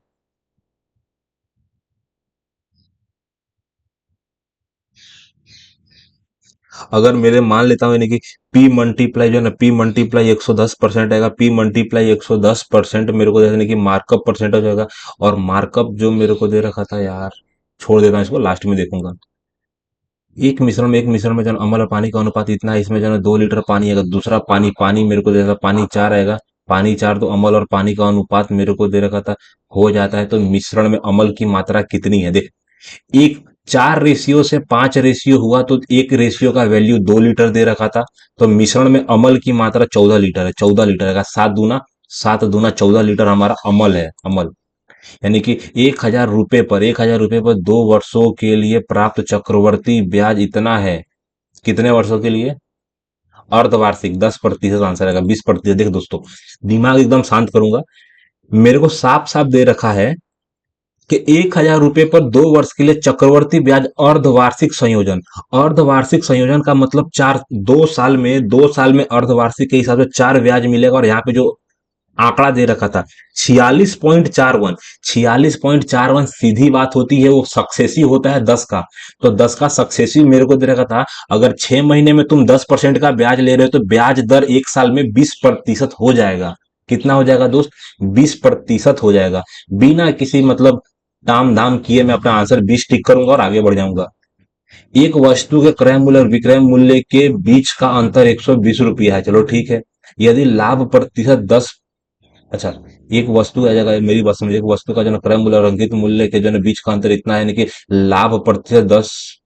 अगर मेरे मान लेता हूँ यानी कि पी मल्टीप्लाई जो है ना, पी मल्टीप्लाई 110% आएगा। पी मल्टीप्लाई 110% मेरे को देने की मार्कअप परसेंटेज होगा। और मार्कअप जो मेरे को दे रखा था यार, छोड़ देता हूँ इसको, लास्ट में देखूंगा। एक मिश्रण में जो है ना, अमल और पानी का अनुपात इतना है, इसमें जो है ना 2 लीटर पानी आएगा। दूसरा पानी, पानी मेरे को दे रखा, पानी 4 आएगा। पानी 4, तो अमल और पानी का अनुपात मेरे को दे रखा था हो जाता है। तो मिश्रण में अमल की मात्रा कितनी है, देख, एक 4 रेशियो से 5 रेशियो हुआ तो एक रेशियो का वैल्यू 2 लीटर दे रखा था। तो मिश्रण में अमल की मात्रा 14 लीटर है। 14 लीटर का 7 दूना 14 लीटर हमारा अमल है, अमल। यानी कि 1,000 रुपए पर, 1,000 रुपए पर 2 वर्षों के लिए प्राप्त चक्रवर्ती ब्याज इतना है। कितने वर्षों के लिए? अर्धवार्षिक। 10% आंसर आएगा, 20%। देख दोस्तों, दिमाग एकदम शांत करूंगा। मेरे को साफ साफ दे रखा है कि 1,000 रुपए पर 2 वर्ष के लिए चक्रवर्ती ब्याज अर्धवार्षिक संयोजन। अर्धवार्षिक संयोजन का मतलब 2 साल में, 2 साल में अर्धवार्षिक के हिसाब से 4 ब्याज मिलेगा। और यहाँ पे जो आंकड़ा दे रखा था 46.41, 46.41 सीधी बात होती है, वो सक्सेसिव होता है 10 का। तो 10 का सक्सेसिव मेरे को दे रखा था। अगर 6 महीने में तुम 10% का ब्याज ले रहे हो, तो ब्याज दर 1 साल में 20% हो जाएगा। कितना हो जाएगा दोस्त? 20% हो जाएगा। बिना किसी मतलब ताम धाम किए मैं अपना आंसर 20 टिक करूंगा और आगे बढ़ जाऊंगा। एक वस्तु के क्रय मूल्य और विक्रय मूल्य के बीच का अंतर 120 रुपया है। चलो ठीक है। यदि लाभ प्रतिशत 10, अच्छा, एक वस्तु आ जाएगा, मेरी बात समझिए, एक वस्तु का जो है क्रय मूल्य और अंकित मूल्य के जो है बीच का अंतर इतना है, यानी कि लाभ प्रतिशत 10,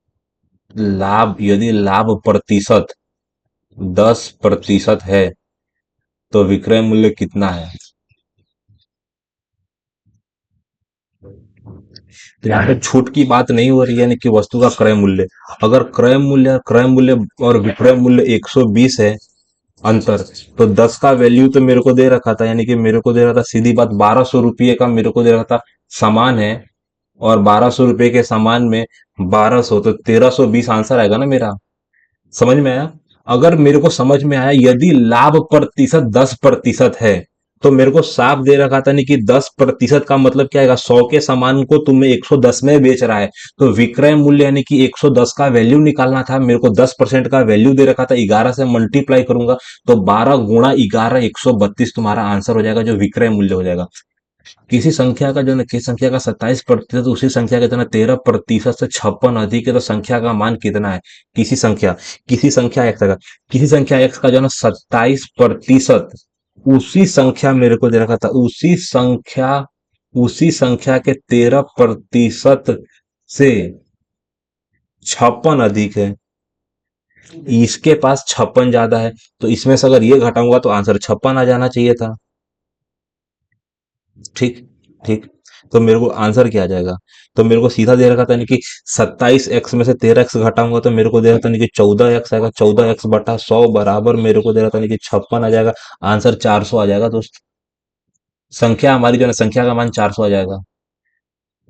लाभ, यदि लाभ प्रतिशत 10% है, तो विक्रय मूल्य कितना है? तो यहाँ पे छूट की बात नहीं हो रही है, यानी कि वस्तु का क्रय मूल्य। अगर क्रय मूल्य और विक्रय मूल्य 120 है अंतर, तो 10 का वैल्यू तो मेरे को दे रखा था, यानी कि मेरे को दे रहा था सीधी बात 1200 रुपये का मेरे को दे रखा था सामान है, और 1200 रुपये के सामान में 1200 तो 1320 आंसर आएगा ना मेरा। समझ में आया? अगर मेरे को समझ में आया, यदि लाभ प्रतिशत 10% है, तो मेरे को साफ दे रखा था नहीं कि 10% का मतलब क्या है, 100 के सामान को तुम्हें 110 में बेच रहा है, तो विक्रय मूल्य यानी कि 110 का वैल्यू निकालना था। मेरे को 10% का वैल्यू दे रखा था, 11 से मल्टीप्लाई करूंगा तो 12 गुणा 11 132 तुम्हारा आंसर हो जाएगा, जो विक्रय मूल्य हो जाएगा। किसी संख्या का जो है, किसी संख्या का 27%, उसी संख्या का जो है 13% से 56 अधिक है, तो संख्या का मान कितना है? किसी संख्या एक्स का किसी संख्या एक्स का जो है 27%, उसी संख्या मेरे को दे रखा था, उसी संख्या के 13% से 56 अधिक है, इसके पास 56 ज्यादा है, तो इसमें से अगर ये घटाऊंगा तो आंसर 56 आ जाना चाहिए था। ठीक। ठीक। तो मेरे को आंसर क्या आ जाएगा? तो मेरे को सीधा दे रखा था नहीं कि 27x में से 13x घटाऊंगा तो मेरे को दे रहा था नहीं कि 14x आएगा, 14x बटा 100 बराबर मेरे को दे रहा था नहीं कि 56 आ जाएगा। आंसर 400 आ जाएगा दोस्त। संख्या हमारी जो है ना, संख्या का मान 400 आ जाएगा।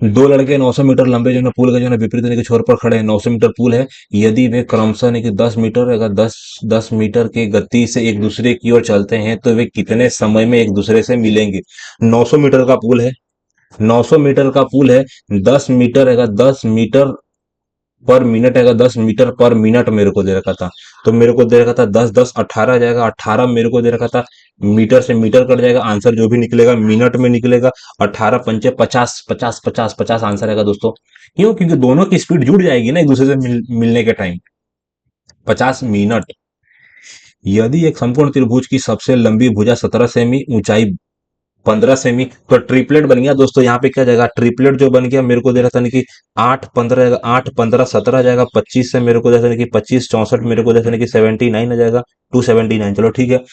दो लड़के 900 मीटर लंबे जो है ना पुल के जो है ना विपरीत दिशा के छोर पर खड़े हैं। 900 मीटर पुल है, यदि वे क्रमशः नहीं कि 10 मीटर, अगर 10 मीटर की गति से एक दूसरे की ओर चलते हैं तो वे कितने समय में एक दूसरे से मिलेंगे? 900 मीटर का पुल है, 900 मीटर का पुल है, 10 मीटर है, 10 मीटर पर मिनट है, 10 मीटर पर मिनट मेरे को दे रखा था। तो मेरे को दे रखा था 10 10 18 आ जाएगा, 18 मेरे को दे रखा था। मीटर से मीटर कट जाएगा, आंसर जो भी निकलेगा मिनट में निकलेगा। 18 पंचे 50, 50 50 50 आंसर आएगा दोस्तों। क्यों? क्योंकि दोनों की स्पीड जुड़ जाएगी ना एक दूसरे से मिलने के टाइम। 50 मिनट। यदि एक समकोण त्रिभुज की सबसे लंबी भुजा 17 सेमी, ऊंचाई 15 सेमी, तो ट्रिपलेट बन गया दोस्तों। यहाँ पे क्या जाएगा? ट्रिपलेट जो बन गया मेरे को दे रहा था नहीं कि 8 15, 8 15 17 जाएगा, 25 से मेरे को दे रहा था नहीं कि 25 64 मेरे को दे रहा था नहीं कि 79 आ जाएगा, 279। चलो ठीक है।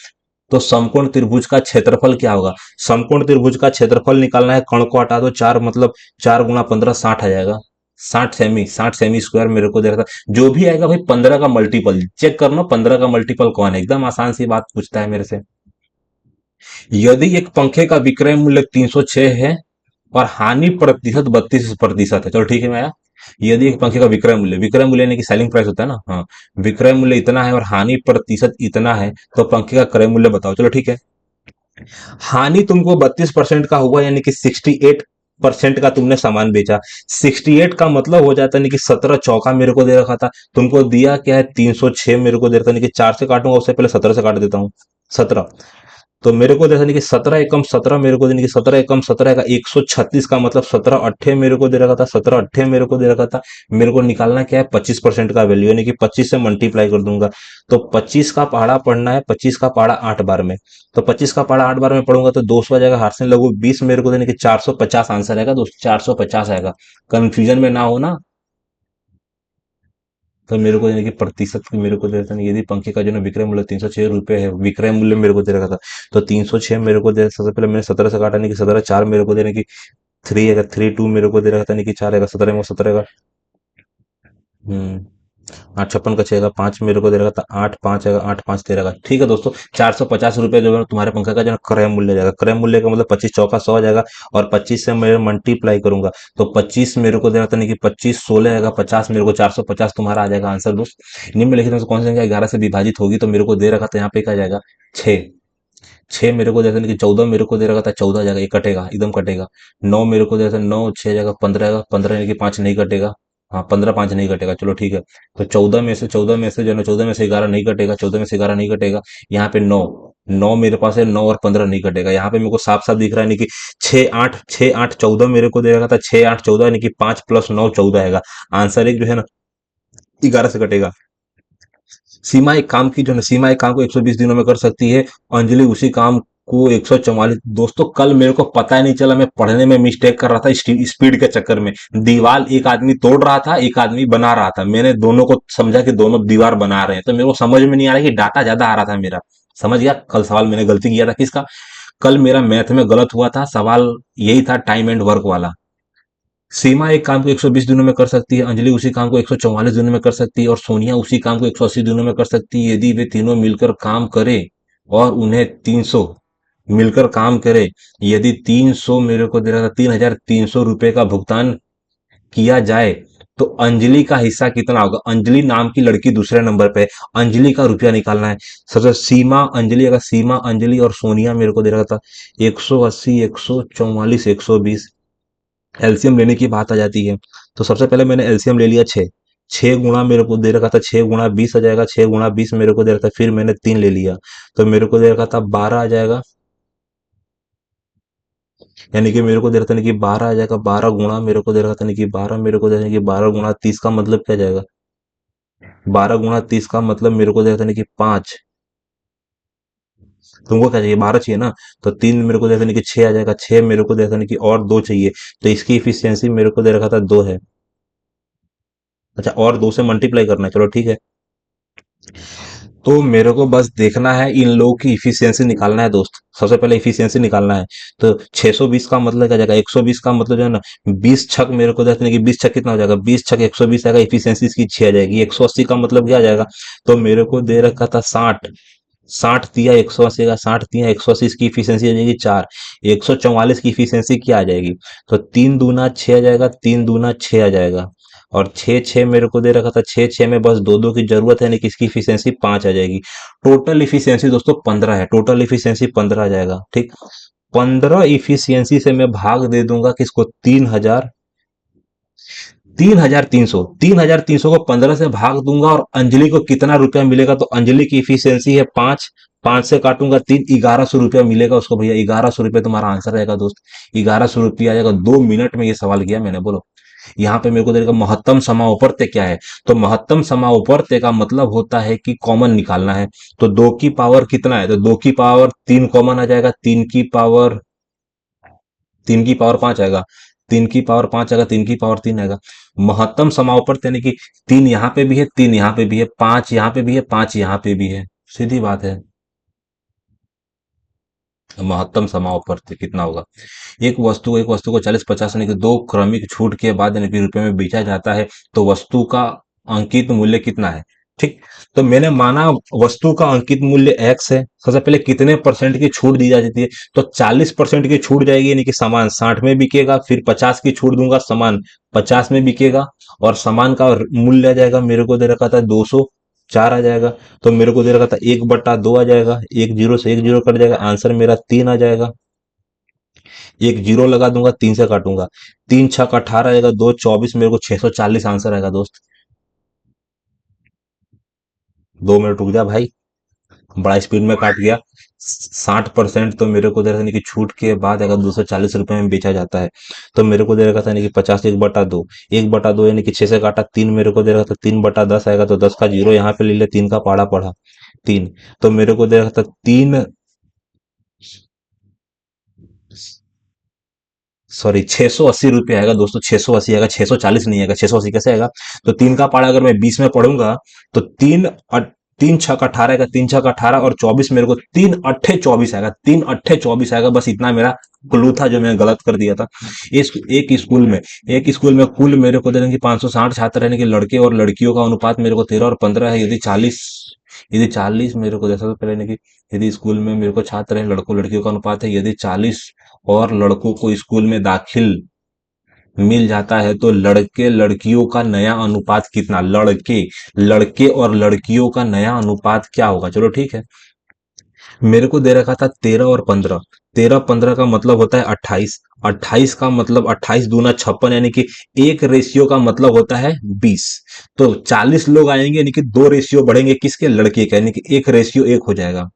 तो समकोण त्रिभुज का क्षेत्रफल क्या होगा? समकोण त्रिभुज का क्षेत्रफल निकालना है, कण को हटा दो, 4 मतलब 4 गुणा 15 60 आ जाएगा। 60 सेमी, 60 सेमी स्क्वायर मेरे को दे रहा था। जो भी आएगा भाई 15 का मल्टीपल चेक करना, 15 का मल्टीपल कौन है, एकदम आसान सी बात पूछता है मेरे से। यदि एक पंखे का विक्रय मूल्य 306 है और हानि प्रतिशत 32% है, चलो ठीक है मैं, यदि एक पंखे का विक्रय मूल्य यानी कि सेलिंग प्राइस होता है ना, हाँ, विक्रय मूल्य इतना है और हानि प्रतिशत इतना है, तो पंखे का क्रय मूल्य बताओ। चलो ठीक है। हानि तुमको 32% का हुआ, यानी कि 68% का तुमने सामान बेचा। 68 का मतलब हो जाता है नहीं कि 17 चौका मेरे को दे रखा था, तुमको दिया क्या है? 306 मेरे को दे रखा था, नहीं कि 4 से काटूंगा उससे पहले 17 से काट देता हूँ। 17, तो मेरे को जैसे नहीं कि 17 एकम 17 मेरे को देने की 17 एकम 17 का 136 का मतलब 17 अट्ठे मेरे को दे रखा था, 17 अट्ठे मेरे को दे रखा था। मेरे को निकालना क्या है? 25% का वैल्यू, यानी कि 25 से मल्टीप्लाई कर दूंगा। तो 25 का पहाड़ा पढ़ना है, 25 का पहाड़ा 8 बार में। तो 25 का पहाड़ा 8 बार में पढ़ूंगा तो 200 आ जाएगा, हाथ से लगू 20 मेरे को देने की 450 आंसर आएगा दोस्त, 450 आएगा। कंफ्यूजन में ना हो ना। तो मेरे को यानी कि प्रतिशत की मेरे को दे रखा था, यदि पंखे का जो है विक्रय मूल्य 306 रुपये है, विक्रय मूल्य मेरे को दे रखा था, तो 306 मेरे को दे, सबसे पहले मैंने 17 से काटा नहीं कि 17 4 मेरे को देने की 3 है, 3 2 मेरे को दे रखा था नहीं कि 4 है, 17 में 17 का। हम्म। 8 56 का 6 का 5 मेरे को दे रखा था, 8 5 आएगा, 8 5 13 का। ठीक है दोस्तों, 450 रुपये जो है तुम्हारे पंखा का जो है क्रय मूल्य जाएगा। क्रय मूल्य का मतलब 25 चौका 100 आ जाएगा, और 25 से मैं मल्टीप्लाई करूंगा तो 25 मेरे को दे रहा था नहीं कि 25 16 आएगा, 50 मेरे को 450 तुम्हारा आ जाएगा आंसर दोस्त। निम्नलिखित में से कौन सी संख्या 11 से विभाजित होगी? तो मेरे को दे रखा था यहाँ पे क्या जाएगा? 6। 6 मेरे को जैसे कि 14 मेरे को दे रखा था, 14 जाएगा, ये कटेगा, एकदम कटेगा। 9 मेरे को जैसे 9 6 जाएगा, 15 आएगा, 15 यानी कि 5 नहीं कटेगा। हाँ, 15 5 नहीं कटेगा, चलो ठीक है। तो 14 में से जो है ना, 14 में से 11 नहीं कटेगा, 14 में से 11 नहीं कटेगा। यहाँ पे 9, 9 मेरे पास है, 9 और 15 नहीं कटेगा। यहाँ पे मेरे को साफ साफ दिख रहा है नहीं कि 6 8 14 मेरे को दे रखा था, 6 8 14 यानी कि 5 + 9 14 आएगा। आंसर एक जो है ना 11 से कटेगा। सीमा एक काम को 120 दिनों में कर सकती है, अंजलि उसी काम को 144। दोस्तों कल मेरे को पता ही नहीं चला, मैं पढ़ने में मिस्टेक कर रहा था स्पीड के चक्कर में। दीवार एक आदमी तोड़ रहा था, एक आदमी बना रहा था, मैंने दोनों को समझा कि दोनों दीवार बना रहे हैं, तो मेरे को समझ में नहीं आ रहा कि डाटा ज्यादा आ रहा था मेरा। समझ गया? कल सवाल मैंने गलती किया था किसका? कल मेरा मैथ में गलत हुआ था सवाल, यही था टाइम एंड वर्क वाला। सीमा एक काम को 120 दिनों में कर सकती है, अंजलि उसी काम को 144 दिनों में कर सकती है और सोनिया उसी काम को 180 दिनों में कर सकती है। यदि वे तीनों मिलकर काम करें और उन्हें 300 मिलकर काम करे, यदि 300 मेरे को दे रहा था 3,300 रुपए का भुगतान किया जाए, तो अंजलि का हिस्सा कितना होगा? अंजलि नाम की लड़की दूसरे नंबर पे है, अंजलि का रुपया निकालना है। सबसे सीमा अंजलि, अगर सीमा अंजलि और सोनिया मेरे को दे रहा था 180, 144, 120, एलसीएम लेने की बात आ जाती है। तो सबसे पहले मैंने एलसीएम ले लिया 6। 6 गुणा मेरे को दे रखा था, 6 गुणा 20 आ जाएगा, 6 गुणा 20 मेरे को दे रखा था, फिर मैंने 3 ले लिया, तो मेरे को दे रखा था 12 आ जाएगा। यानी कि मेरे को दे रखा था कि 12 आ जाएगा, 12 गुणा मेरे को दे रखा था कि 12 मेरे को दे रखा था कि 12 गुणा 30 का मतलब क्या जाएगा? 12 गुणा 30 का मतलब मेरे को दे रखा था कि 5। तुमको क्या चाहिए? 12 चाहिए ना? तो 3 मेरे को दे रखा था कि 6 आ जाएगा, 6 मेरे को दे रखा था कि और 2 चाहिए, तो इसकी इफिशियंसी मेरे को दे रखा था 2 है। अच्छा, और 2 से मल्टीप्लाई करना है, चलो ठीक है। तो मेरे को बस देखना है, इन लोगों की इफिशियंसी निकालना है दोस्त। सबसे पहले इफिशियंसी निकालना है। तो 620 का मतलब क्या जाएगा? 120 का मतलब जो है ना, 20 छक मेरे को देखने की, 20 छक कितना हो जाएगा? 20 छक 120 आएगा, इफिशियंसी इसकी 6 आ जाएगी। 180 का मतलब क्या आ जाएगा? तो मेरे को दे रखा था 60। 60 दिया 180 का, 60 दिया 180, इसकी इफिशियंसी आ जाएगी 4। 144 की इफिशियंसी क्या आ जाएगी? तो 3 दूना 6 आ जाएगा, 3 दूना 6 आ जाएगा। और 6 6 मेरे को दे रखा था, 6 6 में बस दो दो की जरूरत है, नहीं किसकी इफिशियंसी 5 आ जाएगी। टोटल इफिशियंसी दोस्तों 15 है, टोटल इफिशियंसी 15 आ जाएगा, ठीक। 15 इफिशियंसी से मैं भाग दे दूंगा किसको? 3000। 3,300, 3,300 को 15 से भाग दूंगा और अंजलि को कितना रुपया मिलेगा? तो अंजलि की इफिशियंसी है 5। 5 से काटूंगा 3, 1,100 रुपया मिलेगा उसको भैया। 1,100 रुपये तुम्हारा आंसर रहेगा दोस्त। 1,100 रुपया आ जाएगा। 2 मिनट में ये सवाल किया मैंने, बोलो। यहाँ पे मेरे को देगा महत्तम समावर्त्य क्या है? तो महत्तम समावर्त्य का मतलब होता है कि कॉमन निकालना है। तो 2 की पावर कितना है? तो 2 की पावर 3 कॉमन आ जाएगा, 3 की पावर 5 आएगा, 3 की पावर 5 आएगा, 3 की पावर 3 आएगा। महत्तम समावर्त यानी कि 3 यहाँ पे भी है, 3 यहाँ पे भी है, 5 यहाँ पे भी है, 5 यहाँ पे भी है। सीधी बात है। महत्तम समावर्त कितना होगा? एक वस्तु को 40 50 यानी कि 2 क्रमिक छूट के बाद यानी कि रुपए में बेचा जाता है, तो वस्तु का अंकित मूल्य कितना है? ठीक। तो मैंने माना वस्तु का अंकित मूल्य एक्स है। सबसे पहले कितने परसेंट की छूट दी जाती है? तो 40% की छूट जाएगी, यानी कि सामान 60 में बिकेगा। फिर 50 की छूट दूंगा, सामान 50 में बिकेगा। और सामान का मूल्य आ जाएगा, मेरे को दे रखा था 204 आ जाएगा। तो मेरे को दे रखा था 1/2 आ जाएगा, एक जीरो से एक जीरो कट जाएगा, आंसर मेरा 3 आ जाएगा। एक जीरो लगा दूंगा, 3 से काटूंगा, 3 छक 18 आएगा, 2 24, मेरे को 640 आंसर आएगा दोस्त। 2 मिनट रुक जा भाई, बड़ा स्पीड में काट गया। 60% तो मेरे को दे रखा था कि छूट के बाद अगर 240 रुपए में बेचा जाता है, तो मेरे को दे रखा था कि 50, 1/2, 1/2 यानी कि 6 से काटा 3, मेरे को दे रखा था 3/10 आएगा। तो 10 का जीरो यहाँ पे ले लिया, 3 का पाड़ा पड़ा 3। तो मेरे को दे रखा था 3, सॉरी 680 रुपये आएगा दोस्तों, 680 आएगा, 640 नहीं आएगा। 680 कैसे आएगा? तो 3 का पाड़ा अगर मैं 20 में पढ़ूंगा, तो 3 छक 18 आएगा, 3 छक 18 और 24, मेरे को 3 अट्ठे 24 आएगा, 3 अट्ठे 24 आएगा। बस इतना मेरा क्लू था जो मैंने गलत कर दिया था। एक स्कूल में कुल मेरे को दे देंगे 560 छात्र रहने के, लड़के और लड़कियों का अनुपात मेरे को 13 और 15 है। यदि 40 मेरे को जैसा पहले नहीं कि यदि स्कूल में मेरे को छात्र है, लड़कों लड़कियों का अनुपात है, यदि 40 और लड़कों को स्कूल में दाखिल मिल जाता है, तो लड़के लड़कियों का नया अनुपात कितना? लड़के लड़के और लड़कियों का नया अनुपात क्या होगा? चलो ठीक है। मेरे को दे रखा था 13 और 15। 13 15 का मतलब होता है 28। 28 का मतलब 28 दूना 56, यानी कि एक रेशियो का मतलब होता है 20। तो 40 लोग आएंगे, यानी कि 2 रेशियो बढ़ेंगे, किसके? लड़के का, यानी कि 1 रेशियो 1 हो जाएगा।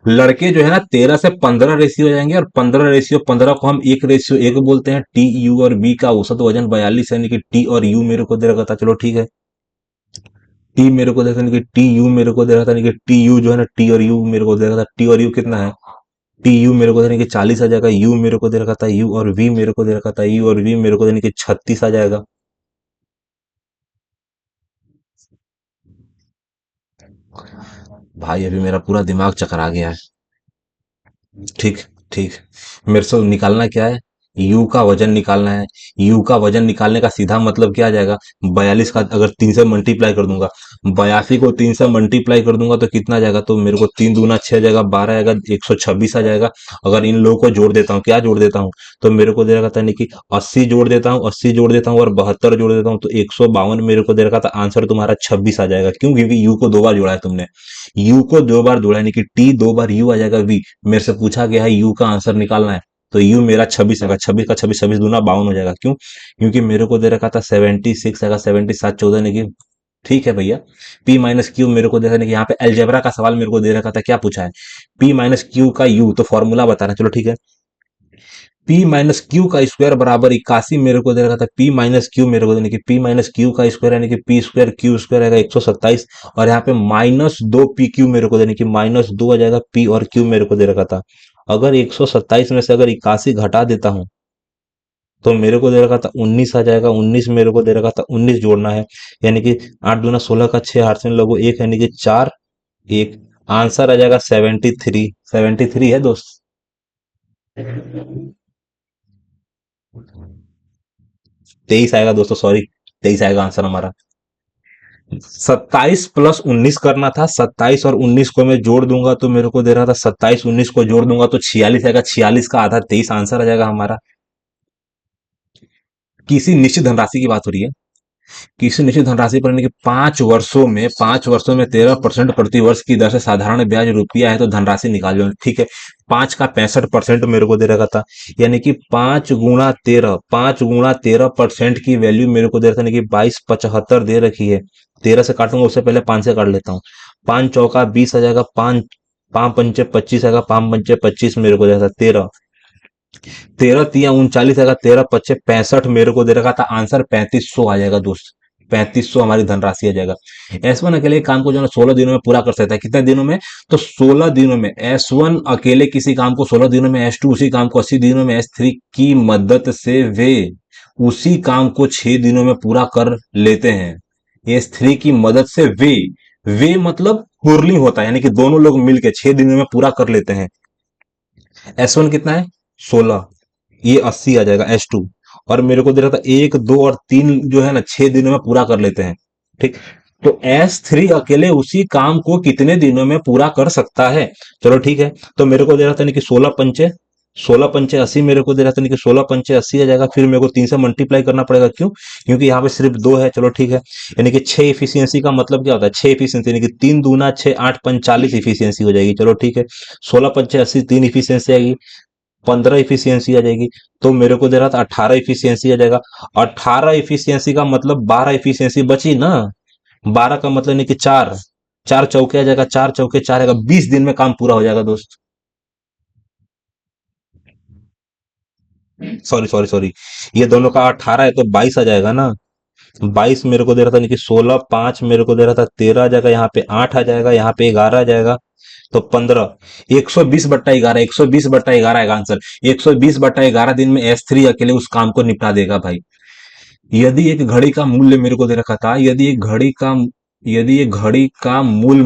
लड़के जो है ना 13 से 15 रेशियो हो जाएंगे, और 15 रेशियो 15 को हम 1 रेशियो 1 बोलते हैं। टी यू और बी का औसत वजन 42 है, यानी कि टी और यू मेरे को दे रखा था, चलो ठीक है। टी मेरे को दे रखा था, यानी कि टी यू मेरे को दे रखा था, यानी कि टी यू जो है ना, टी और यू मेरे को दे रखा था। टी और यू कितना है? टी यू मेरे को देने की 40 आ जाएगा, यू मेरे को दे रखा था, यू और वी मेरे को दे रखा था, यू और वी मेरे को देने की 36 आ जाएगा। भाई अभी मेरा पूरा दिमाग चकरा गया है। ठीक, ठीक। मेरे से निकालना क्या है? यू का वजन निकालना है। यू का वजन निकालने का सीधा मतलब क्या आ जाएगा? 42 का अगर 3 से मल्टीप्लाई कर दूंगा, 82 को 3 से मल्टीप्लाई कर दूंगा तो कितना आ जाएगा? तो मेरे को 3 दूना 6 आ जाएगा, 12 आएगा, 126 आ जाएगा। अगर इन लोगों को जोड़ देता हूँ, क्या जोड़ देता हूँ? तो मेरे को दे रखा था नहीं कि 80 जोड़ देता हूँ, 80 जोड़ देता हूँ और 72 जोड़ देता हूँ तो 152 मेरे को दे रखा था। आंसर तुम्हारा 26 आ जाएगा। क्यों? क्योंकि यू को 2 बार जोड़ा है तुमने। यू को 2 बार जोड़ा है, यानी कि टी 2 बार यू आ जाएगा वी। मेरे से पूछा गया है यू का आंसर निकालना है, तो यू मेरा 26 आएगा। 26 का 26, 26 दूना 52 हो जाएगा। क्यों? क्योंकि मेरे को दे रखा था 76 आएगा, 77 14 नहीं कि। ठीक है भैया। पी माइनस क्यू मेरे को दे रखा है कि यहाँ पे एलजेब्रा का सवाल मेरे को दे रखा था, क्या पूछा है? पी माइनस क्यू का यू, तो फॉर्मूला बताना। चलो ठीक है। पी माइनस क्यू का स्क्वायर बराबर 81 मेरे को दे रखा था। पी माइनस क्यू मेरे को देने की पी माइनस क्यू का स्क्वायर यानी कि पी स्क्वायर क्यू स्क्वायर आएगा 127। और यहाँ पे -2 पी क्यू मेरे को देने की -2 आ जाएगा। पी और क्यू मेरे को दे रखा था। अगर 127 में से अगर 81 घटा देता हूं तो मेरे को दे रखा था 19 आ जाएगा। 19 मेरे को दे रखा था, 19 जोड़ना है, यानी कि 8 दूना 16 का 6, 8 से लोगो 1 यानी कि 4 1। आंसर आ जाएगा 73। 73 है दोस्त। 23 आएगा दोस्तों, सॉरी। 23 आएगा आंसर हमारा। 27 + 19 करना था। 27 और 19 को मैं जोड़ दूंगा तो मेरे को दे रहा था, 27 19 को जोड़ दूंगा तो 46 आएगा। 46 का आधा 23 आंसर आ जाएगा हमारा। किसी निश्चित धनराशि की बात हो रही है। किसी निश्चित धनराशि पर यानी कि 5 वर्षों में 13% प्रति वर्ष की दर से साधारण ब्याज रुपया है तो धनराशि निकाल लो। ठीक है। 5 का 65% मेरे को दे रखा था, यानी कि 5 गुणा 13 की वैल्यू मेरे को दे रखा था, यानी कि 2275 दे रखी है। 13 से काटूंगा, उससे पहले 5 से काट लेता हूँ। 5 चौका 20 आ जाएगा। 5 5 पंचे 25 आएगा। 5 पंचे 25 मेरे को दे रखा था 13। 13 × 3 = 39 आएगा। 13 × 5 = 65 मेरे को दे रखा था। आंसर 3500 आ जाएगा दोस्त। 3500 हमारी धनराशि आ जाएगा। S1 अकेले काम को जो है 16 दिनों में पूरा कर सकता है। कितने दिनों में? तो 16 दिनों में S1 अकेले किसी काम को 16 दिनों में, S2 उसी काम को 80 दिनों में, S3 की मदद से वे उसी काम को 6 दिनों में पूरा कर लेते हैं। S3 की मदद से वे मतलब कुरली होता है, यानी कि दोनों लोग मिलकर 6 दिनों में पूरा कर लेते हैं। S1 कितना है? 16। ये 80 आ जाएगा S2। और मेरे को दे रहा था 1 2 और 3 जो है ना 6 दिनों में पूरा कर लेते हैं। ठीक। तो S3 अकेले उसी काम को कितने दिनों में पूरा कर सकता है? चलो ठीक है। तो मेरे को दे रहा था नहीं कि 16 पंचे 80 मेरे को दे रहा था नहीं कि 16 पंचे 80 आ जाएगा। फिर मेरे को 3 से मल्टीप्लाई करना पड़ेगा। क्यों? क्योंकि यहाँ पे सिर्फ 2 है। चलो ठीक है। यानी कि 6 इफिशियंसी का मतलब क्या होता है? 6 इफिशियंसी यानी कि 3 दूना 6 8 5 40 इफिशियंसी हो जाएगी। चलो ठीक है। 16 पंचे 80 3 इफिशियंसी आएगी। 15 इफिशियंसी आ जाएगी। तो मेरे को दे रहा था 18 इफिशियंसी आ जाएगा। 18 इफिशियंसी का मतलब 12 इफिशियंसी बची ना। 12 का मतलब नहीं कि 4 4 चौके आ जाएगा। 4 चौके 4 आएगा। 20 दिन में काम पूरा हो जाएगा दोस्त। सॉरी सॉरी सॉरी, ये दोनों का 18 है तो 22 आ जाएगा ना। 22 मेरे को दे रहा था नहीं कि 16 5 मेरे को दे रहा था 13 आ जाएगा। यहाँ पे 8 आ जाएगा। यहाँ पे 11 आ जाएगा। तो 15। 120/11, 120/11 आएगा आंसर। 120/11 दिन में S3 अकेले उस काम को निपटा देगा भाई। यदि एक घड़ी का मूल्य मेरे को दे रखा था, यदि एक घड़ी का मूल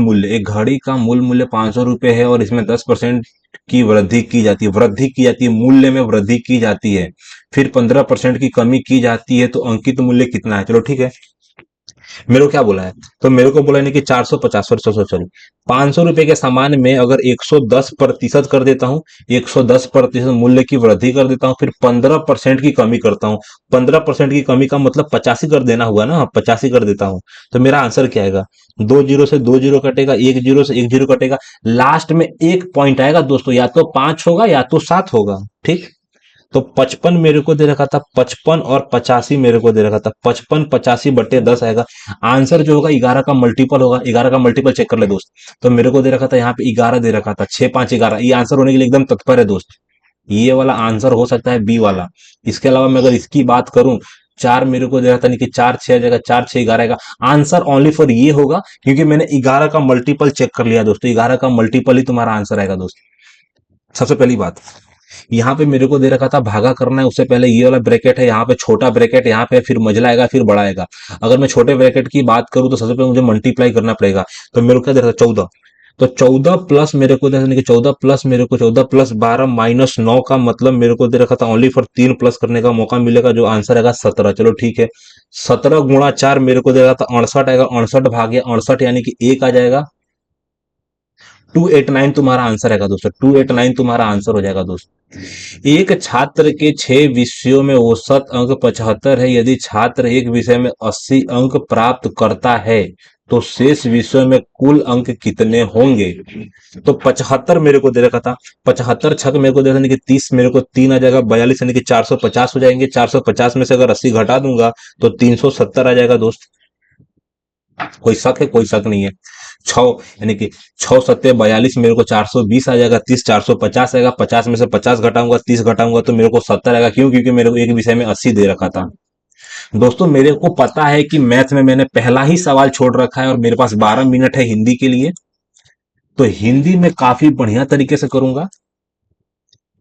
मूल्य 500 रुपए है और इसमें 10% की वृद्धि की जाती है, मूल्य में वृद्धि की जाती है, फिर 15% की कमी की जाती है, तो अंकित मूल्य कितना है? चलो ठीक है। मेरे को क्या बोला है? तो मेरे को बोला नहीं कि 450, सॉरी सॉरी, 500 रुपए के सामान में अगर 110% कर देता हूँ, 110% मूल्य की वृद्धि कर देता हूँ, फिर 15% की कमी करता हूँ। 15% की कमी का मतलब 85 कर देना हुआ ना। 85 कर देता हूँ तो मेरा आंसर क्या आएगा? 2 जीरो से 2 जीरो कटेगा, 1 जीरो से 1 जीरो कटेगा, लास्ट में एक पॉइंट आएगा दोस्तों। या तो 5 होगा या तो 7 होगा। ठीक। तो 55 मेरे को दे रखा था। 55 और 85 मेरे को दे रखा था। 55 85/10 आएगा। आंसर जो होगा 11 का मल्टीपल होगा। 11 का मल्टीपल चेक कर ले दोस्त। तो मेरे को दे रखा था यहाँ पे 11 दे रखा था। 6 5 11, ये आंसर होने के लिए एकदम तत्पर है दोस्त। ये वाला आंसर हो सकता है बी वाला। इसके अलावा मैं अगर इसकी बात करूं, 4 मेरे को दे रहा था नहीं कि 4 6 आ जाएगा। 4 6 11 आएगा। आंसर ओनली फॉर ये होगा क्योंकि मैंने 11 का मल्टीपल चेक कर लिया दोस्तों। 11 का मल्टीपल ही तुम्हारा आंसर आएगा दोस्त। सबसे पहली बात, यहाँ पे मेरे को दे रखा था भागा करना है, उससे पहले ये वाला ब्रैकेट है, यहाँ पे छोटा ब्रैकेट, यहाँ पे फिर मझला आएगा, फिर बड़ा आएगा। अगर मैं छोटे ब्रैकेट की बात करूं तो सबसे पहले मुझे मल्टीप्लाई करना पड़ेगा। तो मेरे को क्या दे रखा था? 14। तो 14 प्लस मेरे को देखने की 14 प्लस मेरे को 14 + 12 - 9 का मतलब मेरे को दे रखा था ओनली फॉर 3 प्लस करने का मौका मिलेगा, जो आंसर आएगा 17। चलो ठीक है, 17 × 4 मेरे को दे रहा था 68 आएगा, 68 भागे 68 यानी कि 1 आ जाएगा। 289 तुम्हारा आंसर आएगा दोस्तों, 289 तुम्हारा आंसर हो जाएगा दोस्तों। एक छात्र के 6 विषयों में औसत अंक 75 है। यदि छात्र एक विषय में 80 अंक प्राप्त करता है तो शेष विषयों में कुल अंक कितने होंगे? तो 75 मेरे को दे रखा था, 75 छक मेरे को दे रखा था कि 30 मेरे को 3 आ जाएगा, 42 यानी कि 450 हो जाएंगे। 450 में से अगर 80 घटा दूंगा तो 370 आ जाएगा दोस्त। कोई शक है? कोई शक नहीं है। छ यानी कि 6 × 7 = 42, मेरे को 420 आ जाएगा। 30 450 आएगा, 50 में से 50 घटाऊंगा, 30 घटाऊंगा तो मेरे को 70 आएगा। क्यों? क्योंकि मेरे को एक विषय में 80 दे रखा था। दोस्तों मेरे को पता है कि मैथ में मैंने पहला ही सवाल छोड़ रखा है और मेरे पास 12 मिनट है हिंदी के लिए, तो हिंदी में काफी बढ़िया तरीके से करूंगा।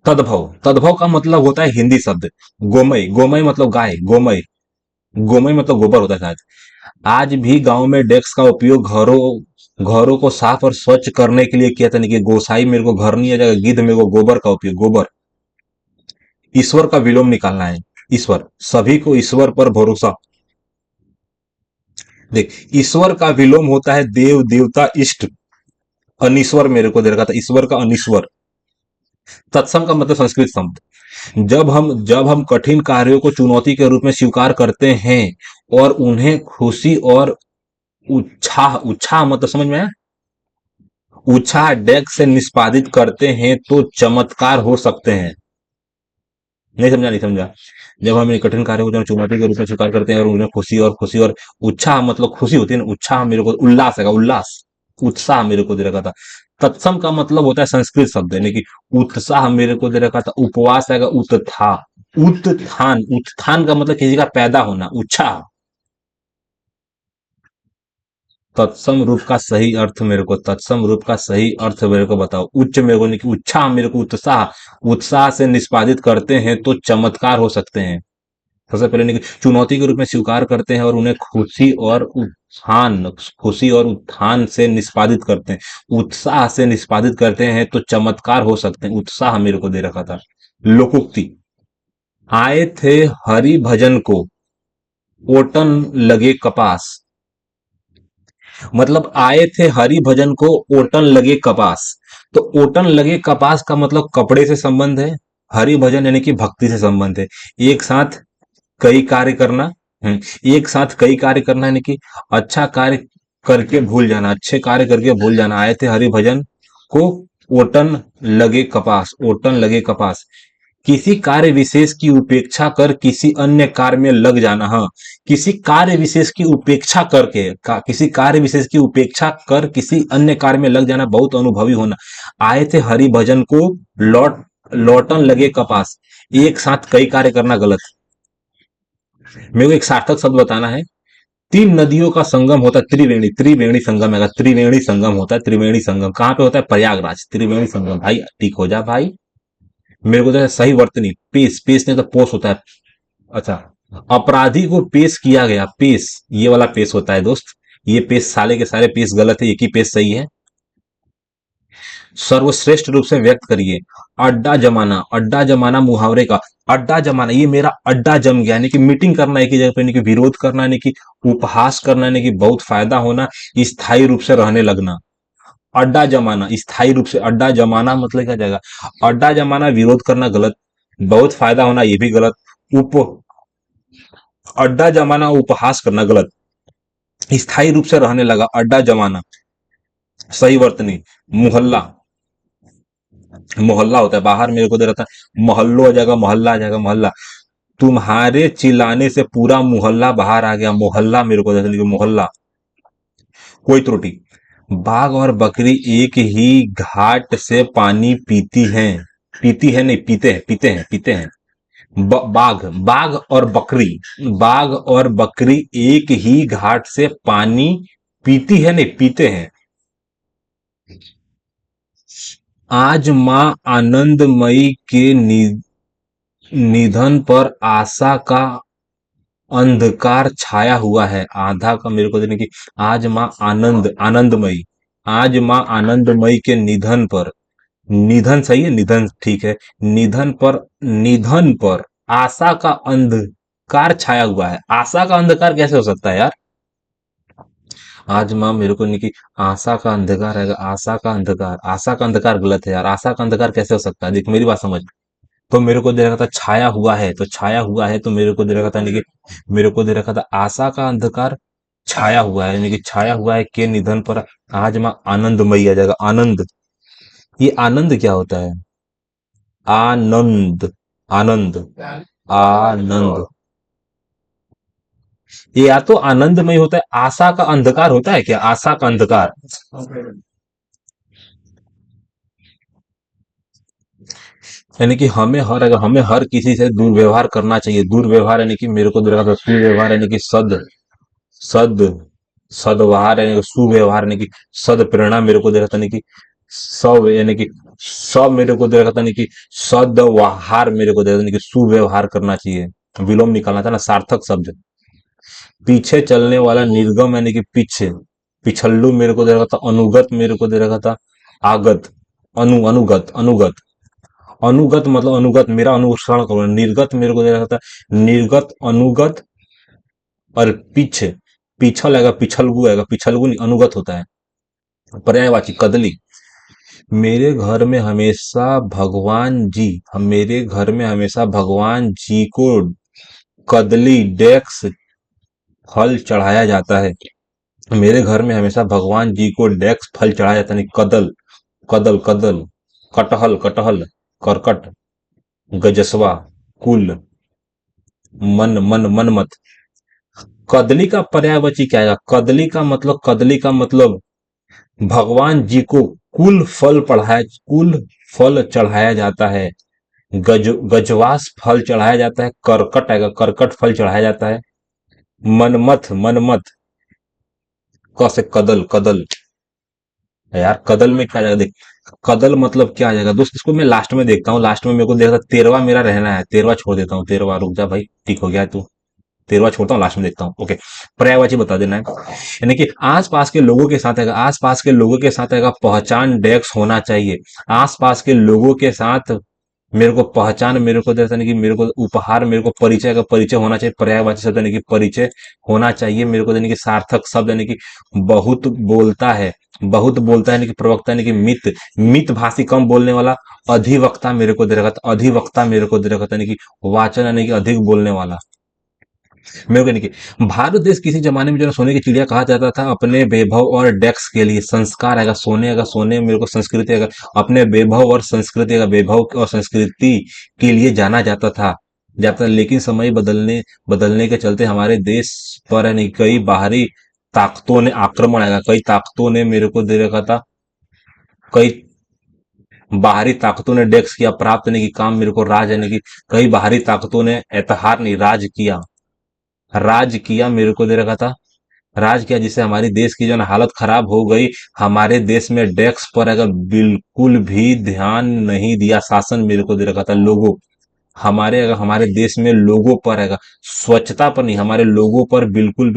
तद्भव, तद्भव का मतलब होता है हिंदी शब्द गोमय। गोमय मतलब गाय, गोमय। गोमय मतलब गोबर होता है शायद। आज भी गांव में डेस्क का उपयोग घरों घरों को साफ और स्वच्छ करने के लिए किया था। नहीं कि गोसाई मेरे को घर नहीं आ जाएगा, गिद्ध मेरे को गोबर का उपयोग, गोबर। ईश्वर का विलोम निकालना है। ईश्वर, सभी को ईश्वर पर भरोसा। देख, ईश्वर का विलोम होता है देव, देवता, इष्ट। अनीश्वर मेरे को दे रखा था, ईश्वर का अनीश्वर। तत्सम का मतलब संस्कृत शब्द। जब हम कठिन कार्यों को चुनौती के रूप में स्वीकार करते हैं और उन्हें खुशी और उत्साह, उत्साह मतलब समझ में आया? उत्साह डेस्क से निष्पादित करते हैं तो चमत्कार हो सकते हैं। नहीं समझा? नहीं समझा? जब हम इन कठिन कार्यों को चुनौती के रूप में स्वीकार करते हैं और उन्हें खुशी और उत्साह मतलब खुशी होती है ना, उत्साह मेरे को उल्लास है, उल्लास, उत्साह मेरे को दे रखा था। तत्सम का मतलब होता है संस्कृत शब्द, यानी कि उत्साह मेरे को दे रखा था। उपवास आएगा उत्था, उत्थान, उत्थान का मतलब किसी का पैदा होना, उत्साह। तत्सम रूप का सही अर्थ मेरे को, तत्सम रूप का सही अर्थ मेरे को बताओ। उच्च मेरे को नहीं कि उत्साह मेरे को, उत्साह, उत्साह से निष्पादित करते हैं तो चमत्कार हो सकते हैं। सबसे पहले नहीं कि चुनौती के रूप में स्वीकार करते हैं और उन्हें खुशी और उत्थान से निष्पादित करते हैं, उत्साह से निष्पादित करते हैं तो चमत्कार हो सकते हैं। उत्साह मेरे को दे रखा था। लोकोक्ति, आए थे हरि भजन को ओटन लगे कपास। मतलब आए थे हरि भजन को ओटन लगे कपास। तो ओटन लगे कपास का मतलब कपड़े से संबंध है, हरि भजन यानी कि भक्ति से संबंध है। एक साथ कई कार्य करना। एक साथ कई कार्य करना यानी कि अच्छा कार्य करके भूल जाना, अच्छे कार्य करके भूल जाना। आए थे हरि भजन को ओटन लगे कपास, ओटन लगे कपास। किसी कार्य विशेष की उपेक्षा कर किसी अन्य कार्य में लग जाना। हाँ, किसी कार्य विशेष की उपेक्षा करके किसी कार्य विशेष की उपेक्षा कर किसी अन्य कार्य में लग जाना, बहुत अनुभवी होना। आए थे हरि भजन को लौटन लगे कपास। एक साथ कई कार्य करना गलत। मेरे को एक सार्थक शब्द बताना है। 3 नदियों का संगम होता है त्रिवेणी, त्रिवेणी संगम है, त्रिवेणी संगम होता है। त्रिवेणी संगम कहाँ पे होता है? प्रयागराज, त्रिवेणी संगम। भाई ठीक हो जा भाई। मेरे को तो सही वर्तनी, पेश, पेश नहीं तो पोष होता है। अच्छा, अपराधी को पेश किया गया, पेश, ये वाला पेश होता है दोस्त। ये पेश, साले के सारे पेश गलत है, एक ही पेश सही है। सर्वश्रेष्ठ रूप से व्यक्त करिए। अड्डा जमाना, अड्डा जमाना मुहावरे का। अड्डा जमाना, ये मेरा अड्डा जम गया, यानी कि मीटिंग करना एक ही जगह पे, यानी कि विरोध करना, यानी कि उपहास करना, यानी कि बहुत फायदा होना, स्थायी रूप से रहने लगना। अड्डा जमाना, स्थायी रूप से। अड्डा जमाना मतलब क्या जाएगा? अड्डा जमाना विरोध करना गलत, बहुत फायदा होना ये भी गलत, उप अड्डा जमाना उपहास करना गलत, स्थायी रूप से रहने लगा, अड्डा जमाना। सही वर्तनी, मोहल्ला, मोहल्ला होता है बाहर, मेरे को दे रहा था मोहल्लो आ जाएगा, मोहल्ला आ जाएगा, मोहल्ला। तुम्हारे चिल्लाने से पूरा मोहल्ला बाहर आ गया, मोहल्ला मेरे को दे रहा, मोहल्ला। कोई त्रुटि, बाघ और बकरी एक ही घाट से पानी पीती हैं, पीती है नहीं, पीते हैं, पीते हैं, पीते हैं। बाघ, बाघ और बकरी, बाघ और बकरी एक ही घाट से पानी पीती है नहीं, पीते हैं। आज मां आनंदमयी के निधन पर आशा का अंधकार छाया हुआ है। आधा का मेरे को देने की, आज मां आनंदमयी, आज मां आनंदमयी के निधन पर, निधन सही है, निधन ठीक है, निधन पर आशा का अंधकार छाया हुआ है। आशा का अंधकार कैसे हो सकता है यार? आज माँ मेरे को नहीं कि आशा का अंधकार है, आशा का अंधकार, आशा का अंधकार गलत है यार, आशा का अंधकार कैसे हो सकता है? देख मेरी बात समझ। तो मेरे को दे रखा था छाया हुआ है, तो छाया हुआ है तो मेरे को दे रखा था, यानी कि मेरे को दे रखा था आशा का अंधकार छाया हुआ है, यानी कि छाया हुआ है के निधन पर आज माँ आनंदमयी आ जाएगा। आनंद, ये आनंद क्या होता है? आनंद, आनंद, आनंद, ये या तो आनंदमय होता है, आशा का अंधकार होता है क्या? आशा का अंधकार, यानी कि हमें हर किसी से दुर्व्यवहार करना चाहिए। दुर्व्यवहार यानी कि मेरे को दे रखा था सुव्यवहार, यानी कि सद सदव्यवहार, यानी कि सुव्यवहार, यानी कि सद प्रेरणा मेरे को दे रखा था, यानी कि सब, यानी कि सब मेरे को दे रखा था, यानी कि सदव्यवहार मेरे को दे रखा था, यानी कि सुव्यवहार करना चाहिए। विलोम निकालना था ना, सार्थक शब्द। पीछे चलने वाला निर्गम, यानी कि पीछे, पिछल्लू मेरे को दे रखा था। अनुगत मेरे को दे रखा था आगत, अनुगत, अनुगत मतलब अनुगत, मेरा अनुसरण करो। निर्गत मेरे को दे रखा था निर्गत, अनुगत, और पीछे, पिछल आएगा, पिछलगु आएगा, पिछलगु नहीं, अनुगत होता है। पर्यायवाची कदली, मेरे घर में हमेशा भगवान जी, हम मेरे घर में हमेशा भगवान जी को कदली डेक्स फल चढ़ाया जाता है। मेरे घर में हमेशा भगवान जी को डेक्स फल चढ़ाया जाता है, नहीं कदल, कदल, कदल, कटहल, कटहल, करकट, गजस्वा, कुल, मनमत। कदली का पर्यायवाची क्या आएगा? कदली का मतलब भगवान जी को कुल फल चढ़ाया जाता है। गजवास फल चढ़ाया जाता है। करकट आएगा, करकट फल चढ़ाया जाता है। मनमत, क से कदल, कदल, यार कदल में क्या आ जाएगा? देख, कदल मतलब क्या आ जाएगा दोस्त, इसको मैं लास्ट में देखता हूँ। लास्ट में मेरे को देखता, तेरवा मेरा रहना है, तेरवा छोड़ देता हूँ। तेरवा रुक जा भाई, ठीक हो गया है तू। तेरवा छोड़ता हूँ, लास्ट में देखता हूँ। ओके, पर्यायवाची बता देना है, यानी कि आसपास के लोगों के साथ, आसपास के लोगों के साथ पहचान डेस्क होना चाहिए। आसपास के लोगों के साथ मेरे को पहचान, मेरे को जैसा नहीं कि मेरे को उपहार, मेरे को परिचय का परिचय होना चाहिए। पर्यायवाची शब्द यानी कि परिचय होना चाहिए। मेरे को यानी कि सार्थक शब्द, यानी कि बहुत बोलता है, बहुत बोलता है, यानी कि प्रवक्ता, यानी कि मित भाषी, कम बोलने वाला। अधिवक्ता मेरे को दे रखा था, अधिवक्ता मेरे को दे रखा था, यानी कि वाचन, यानी कि अधिक बोलने वाला। मेरे को नहीं कि भारत देश किसी जमाने में जो है सोने की चिड़िया कहा जाता था, अपने वैभव और डेक्स के लिए। संस्कार आएगा, सोने आएगा, सोने में मेरे को संस्कृति आएगा, अपने वैभव और संस्कृति आएगा, वैभव और संस्कृति के लिए जाना जाता, लेकिन समय बदलने के चलते हमारे देश पर यानी कई बाहरी ताकतों ने आक्रमण आएगा, कई ताकतों ने मेरे को दे रखा था, कई बाहरी ताकतों ने डेक्स किया प्राप्त, नहीं कि काम मेरे को राज, यानी कि कई बाहरी ताकतों ने एतहार नहीं, राज किया मेरे को दे रखा था, राज किया, जिससे हमारी देश की जो है ना हालत खराब हो गई। हमारे देश में डेस्क पर अगर बिल्कुल भी ध्यान नहीं दिया, शासन मेरे को दे रखा था। लोगों, हमारे देश में लोगों पर है, स्वच्छता पर नहीं, हमारे लोगों पर बिल्कुल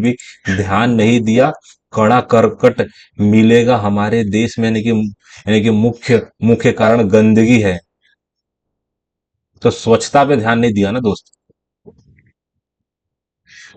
भी ध्यान नहीं दिया। कड़ा करकट मिलेगा हमारे देश में, यानी कि मुख्य मुख्य कारण गंदगी है। तो स्वच्छता पे ध्यान नहीं दिया ना दोस्त।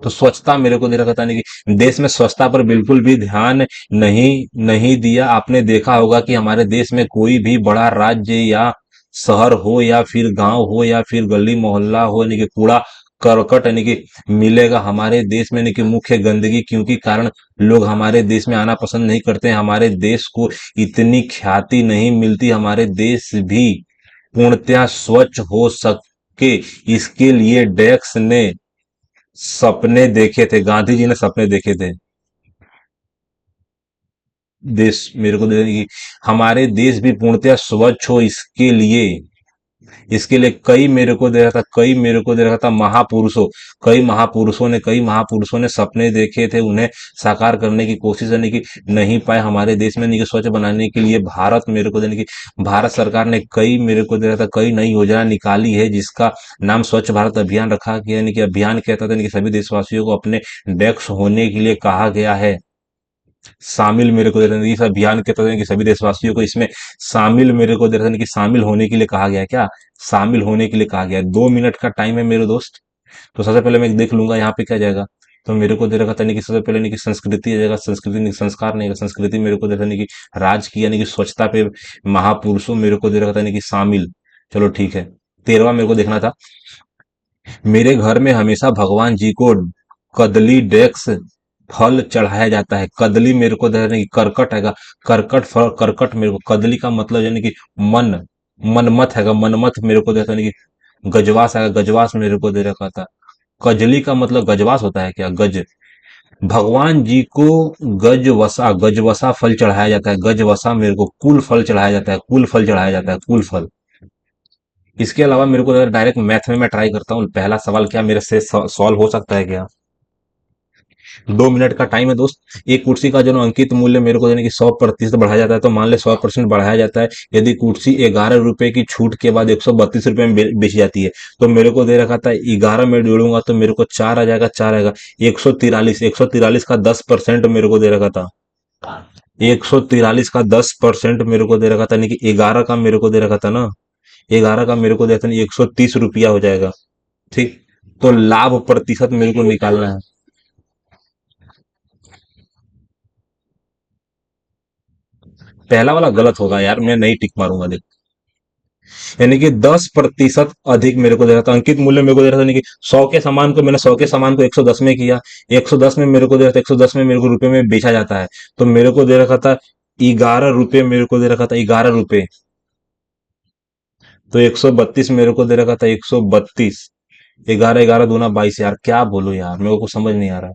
तो स्वच्छता मेरे को दे रखा था, नहीं कि देश में स्वच्छता पर बिल्कुल भी ध्यान नहीं नहीं दिया। आपने देखा होगा कि हमारे देश में कोई भी बड़ा राज्य या शहर हो, या फिर गांव हो, या फिर गली मोहल्ला हो, यानी कि कूड़ा करकट यानी कि मिलेगा हमारे देश में, यानी कि मुख्य गंदगी, क्योंकि कारण लोग हमारे देश में आना पसंद नहीं करते हैं। हमारे देश को इतनी ख्याति नहीं मिलती। हमारे देश भी पूर्णतया स्वच्छ हो सके, इसके लिए डेक्स ने सपने देखे थे, गांधी जी ने सपने देखे थे। देश मेरे को कि हमारे देश भी पूर्णतया स्वच्छ हो, इसके लिए कई मेरे को दे रहा था महापुरुषों, कई महापुरुषों ने सपने देखे थे, उन्हें साकार करने की कोशिश करने की नहीं पाए। हमारे देश में नहीं कि स्वच्छ बनाने के लिए भारत मेरे को देने की भारत सरकार ने कई मेरे को दे रहा था कई नई योजना निकाली है, जिसका नाम स्वच्छ भारत अभियान रखा गया, यानी कि अभियान कहता था, यानी कि सभी देशवासियों को अपने डेस्क होने के लिए कहा गया है। शामिल मेरे को दे रहे हैं इस अभियान के तहत कि सभी देशवासियों को इसमें शामिल मेरे को दे रहे हैं कि शामिल होने के लिए कहा गया है। क्या शामिल होने के लिए कहा गया है? 2 मिनट का टाइम है मेरे दोस्त। तो सबसे पहले मैं देख लूंगा यहाँ पे क्या जाएगा। तो मेरे को दे रखा था नहीं कि सबसे पहले नहीं कि संस्कृति आ जाएगा, संस्कृति नहीं, संस्कार नहीं, संस्कृति मेरे को दे रखा नहीं कि राज की यानी कि स्वच्छता पे महापुरुषों मेरे को दे रखा था नहीं कि शामिल। चलो ठीक है। 13वां मेरे को देखना था। मेरे घर में हमेशा भगवान जी को कदली डेक्स फल चढ़ाया जाता है। कदली मेरे को दे रखा नहीं कि करकट हैगा। करकट फल, करकट मेरे को, कदली का मतलब यानी कि मन, मनमत हैगा, मनमत मेरे को दे रखा नहीं कि गजवास हैगा, गजवास मेरे को दे रखा था। कजली का मतलब गजवास होता है क्या? गज। भगवान जी को गजवसा, गजवसा फल चढ़ाया जाता है। गजवसा मेरे को कुल फल चढ़ाया जाता है, कुल फल चढ़ाया जाता है, कुल फल। इसके अलावा मेरे को डायरेक्ट मैथ में मैं ट्राई करता हूँ। पहला सवाल क्या मेरे से सॉल्व हो सकता है क्या? 2 मिनट का टाइम है दोस्त। एक कुर्सी का जो अंकित मूल्य मेरे को यानी कि 100% बढ़ाया जाता है, तो मान ले 100% बढ़ाया जाता है। यदि कुर्सी 11 रुपए की छूट के बाद 132 रुपए में बेची जाती है, तो मेरे को दे रखा था 11 में जोड़ूंगा तो मेरे को 4 आ जाएगा, 4 आएगा। 143, 143 का 10% मेरे को दे रखा था। 143 का 10% मेरे को दे रखा था, नहीं कि 11 का मेरे को दे रखा था ना। 11 का मेरे को दे रखा था, 130 रुपया हो जाएगा। ठीक। तो लाभ प्रतिशत मेरे को निकालना है। पहला वाला गलत होगा यार, मैं नहीं टिक मारूंगा देख। यानी कि 10% अधिक मेरे को दे रहा था। अंकित मूल्य मेरे को दे रहा था, यानी कि 100 के सामान को मैंने 100 के सामान को 110 में किया। 110 में मेरे को दे रहा था, 110 में मेरे को रुपए में बेचा जाता है। तो मेरे को दे रखा था 11 रुपए, मेरे को दे रखा था 11 रुपए। तो 132 मेरे को दे रखा था, 132। 11, 11 दूना 22। यार क्या बोलूं यार, मेरे को कुछ समझ नहीं आ रहा।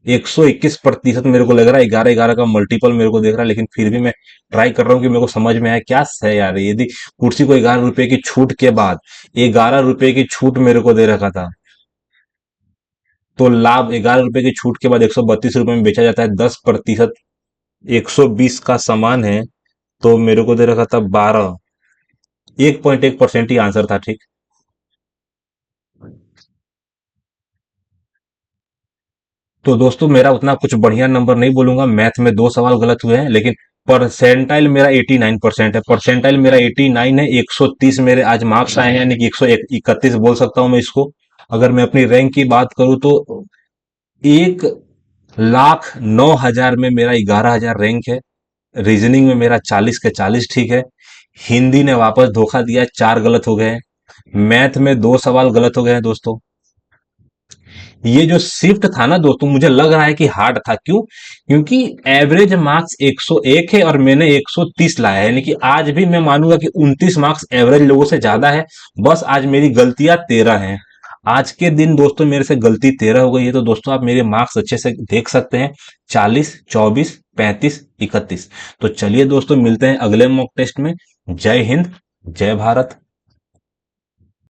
121% मेरे को लग रहा है। 11, 11 का मल्टीपल मेरे को देख रहा है, लेकिन फिर भी मैं ट्राई कर रहा हूँ कि मेरे को समझ में आए क्या है यार। यदि कुर्सी को 11 रुपए की छूट के बाद, 11 रुपए की छूट मेरे को दे रखा था, तो लाभ 11 रुपए की छूट के बाद 132 रुपए में बेचा जाता है। 10%, 120 का सामान है, तो मेरे को दे रखा था 12। 1.1% ही आंसर था। ठीक। तो दोस्तों मेरा उतना कुछ बढ़िया नंबर नहीं बोलूंगा। मैथ में 2 सवाल गलत हुए हैं, लेकिन परसेंटाइल मेरा 89% है। परसेंटाइल मेरा 89 है। 130 मेरे आज मार्क्स आए हैं, यानी कि 131 बोल सकता हूं मैं इसको। अगर मैं अपनी रैंक की बात करूं तो 1,09,000 में मेरा 11,000 रैंक है। रीजनिंग में मेरा 40 के 40 ठीक है। हिंदी ने वापस धोखा दिया, 4 गलत हो गए हैं। मैथ में 2 सवाल गलत हो गए हैं दोस्तों। ये जो शिफ्ट था ना दोस्तों, मुझे लग रहा है कि हार्ड था। क्यों? क्योंकि एवरेज मार्क्स 101 है और मैंने 130 लाया है, यानी कि आज भी मैं मानूंगा कि 29 मार्क्स एवरेज लोगों से ज्यादा है। बस आज मेरी गलतियां 13 हैं। आज के दिन दोस्तों मेरे से गलती 13 हो गई है। तो दोस्तों आप मेरे मार्क्स अच्छे से देख सकते हैं, 40, 24, 35, 31। तो चलिए दोस्तों, मिलते हैं अगले मॉक टेस्ट में। जय हिंद, जय भारत।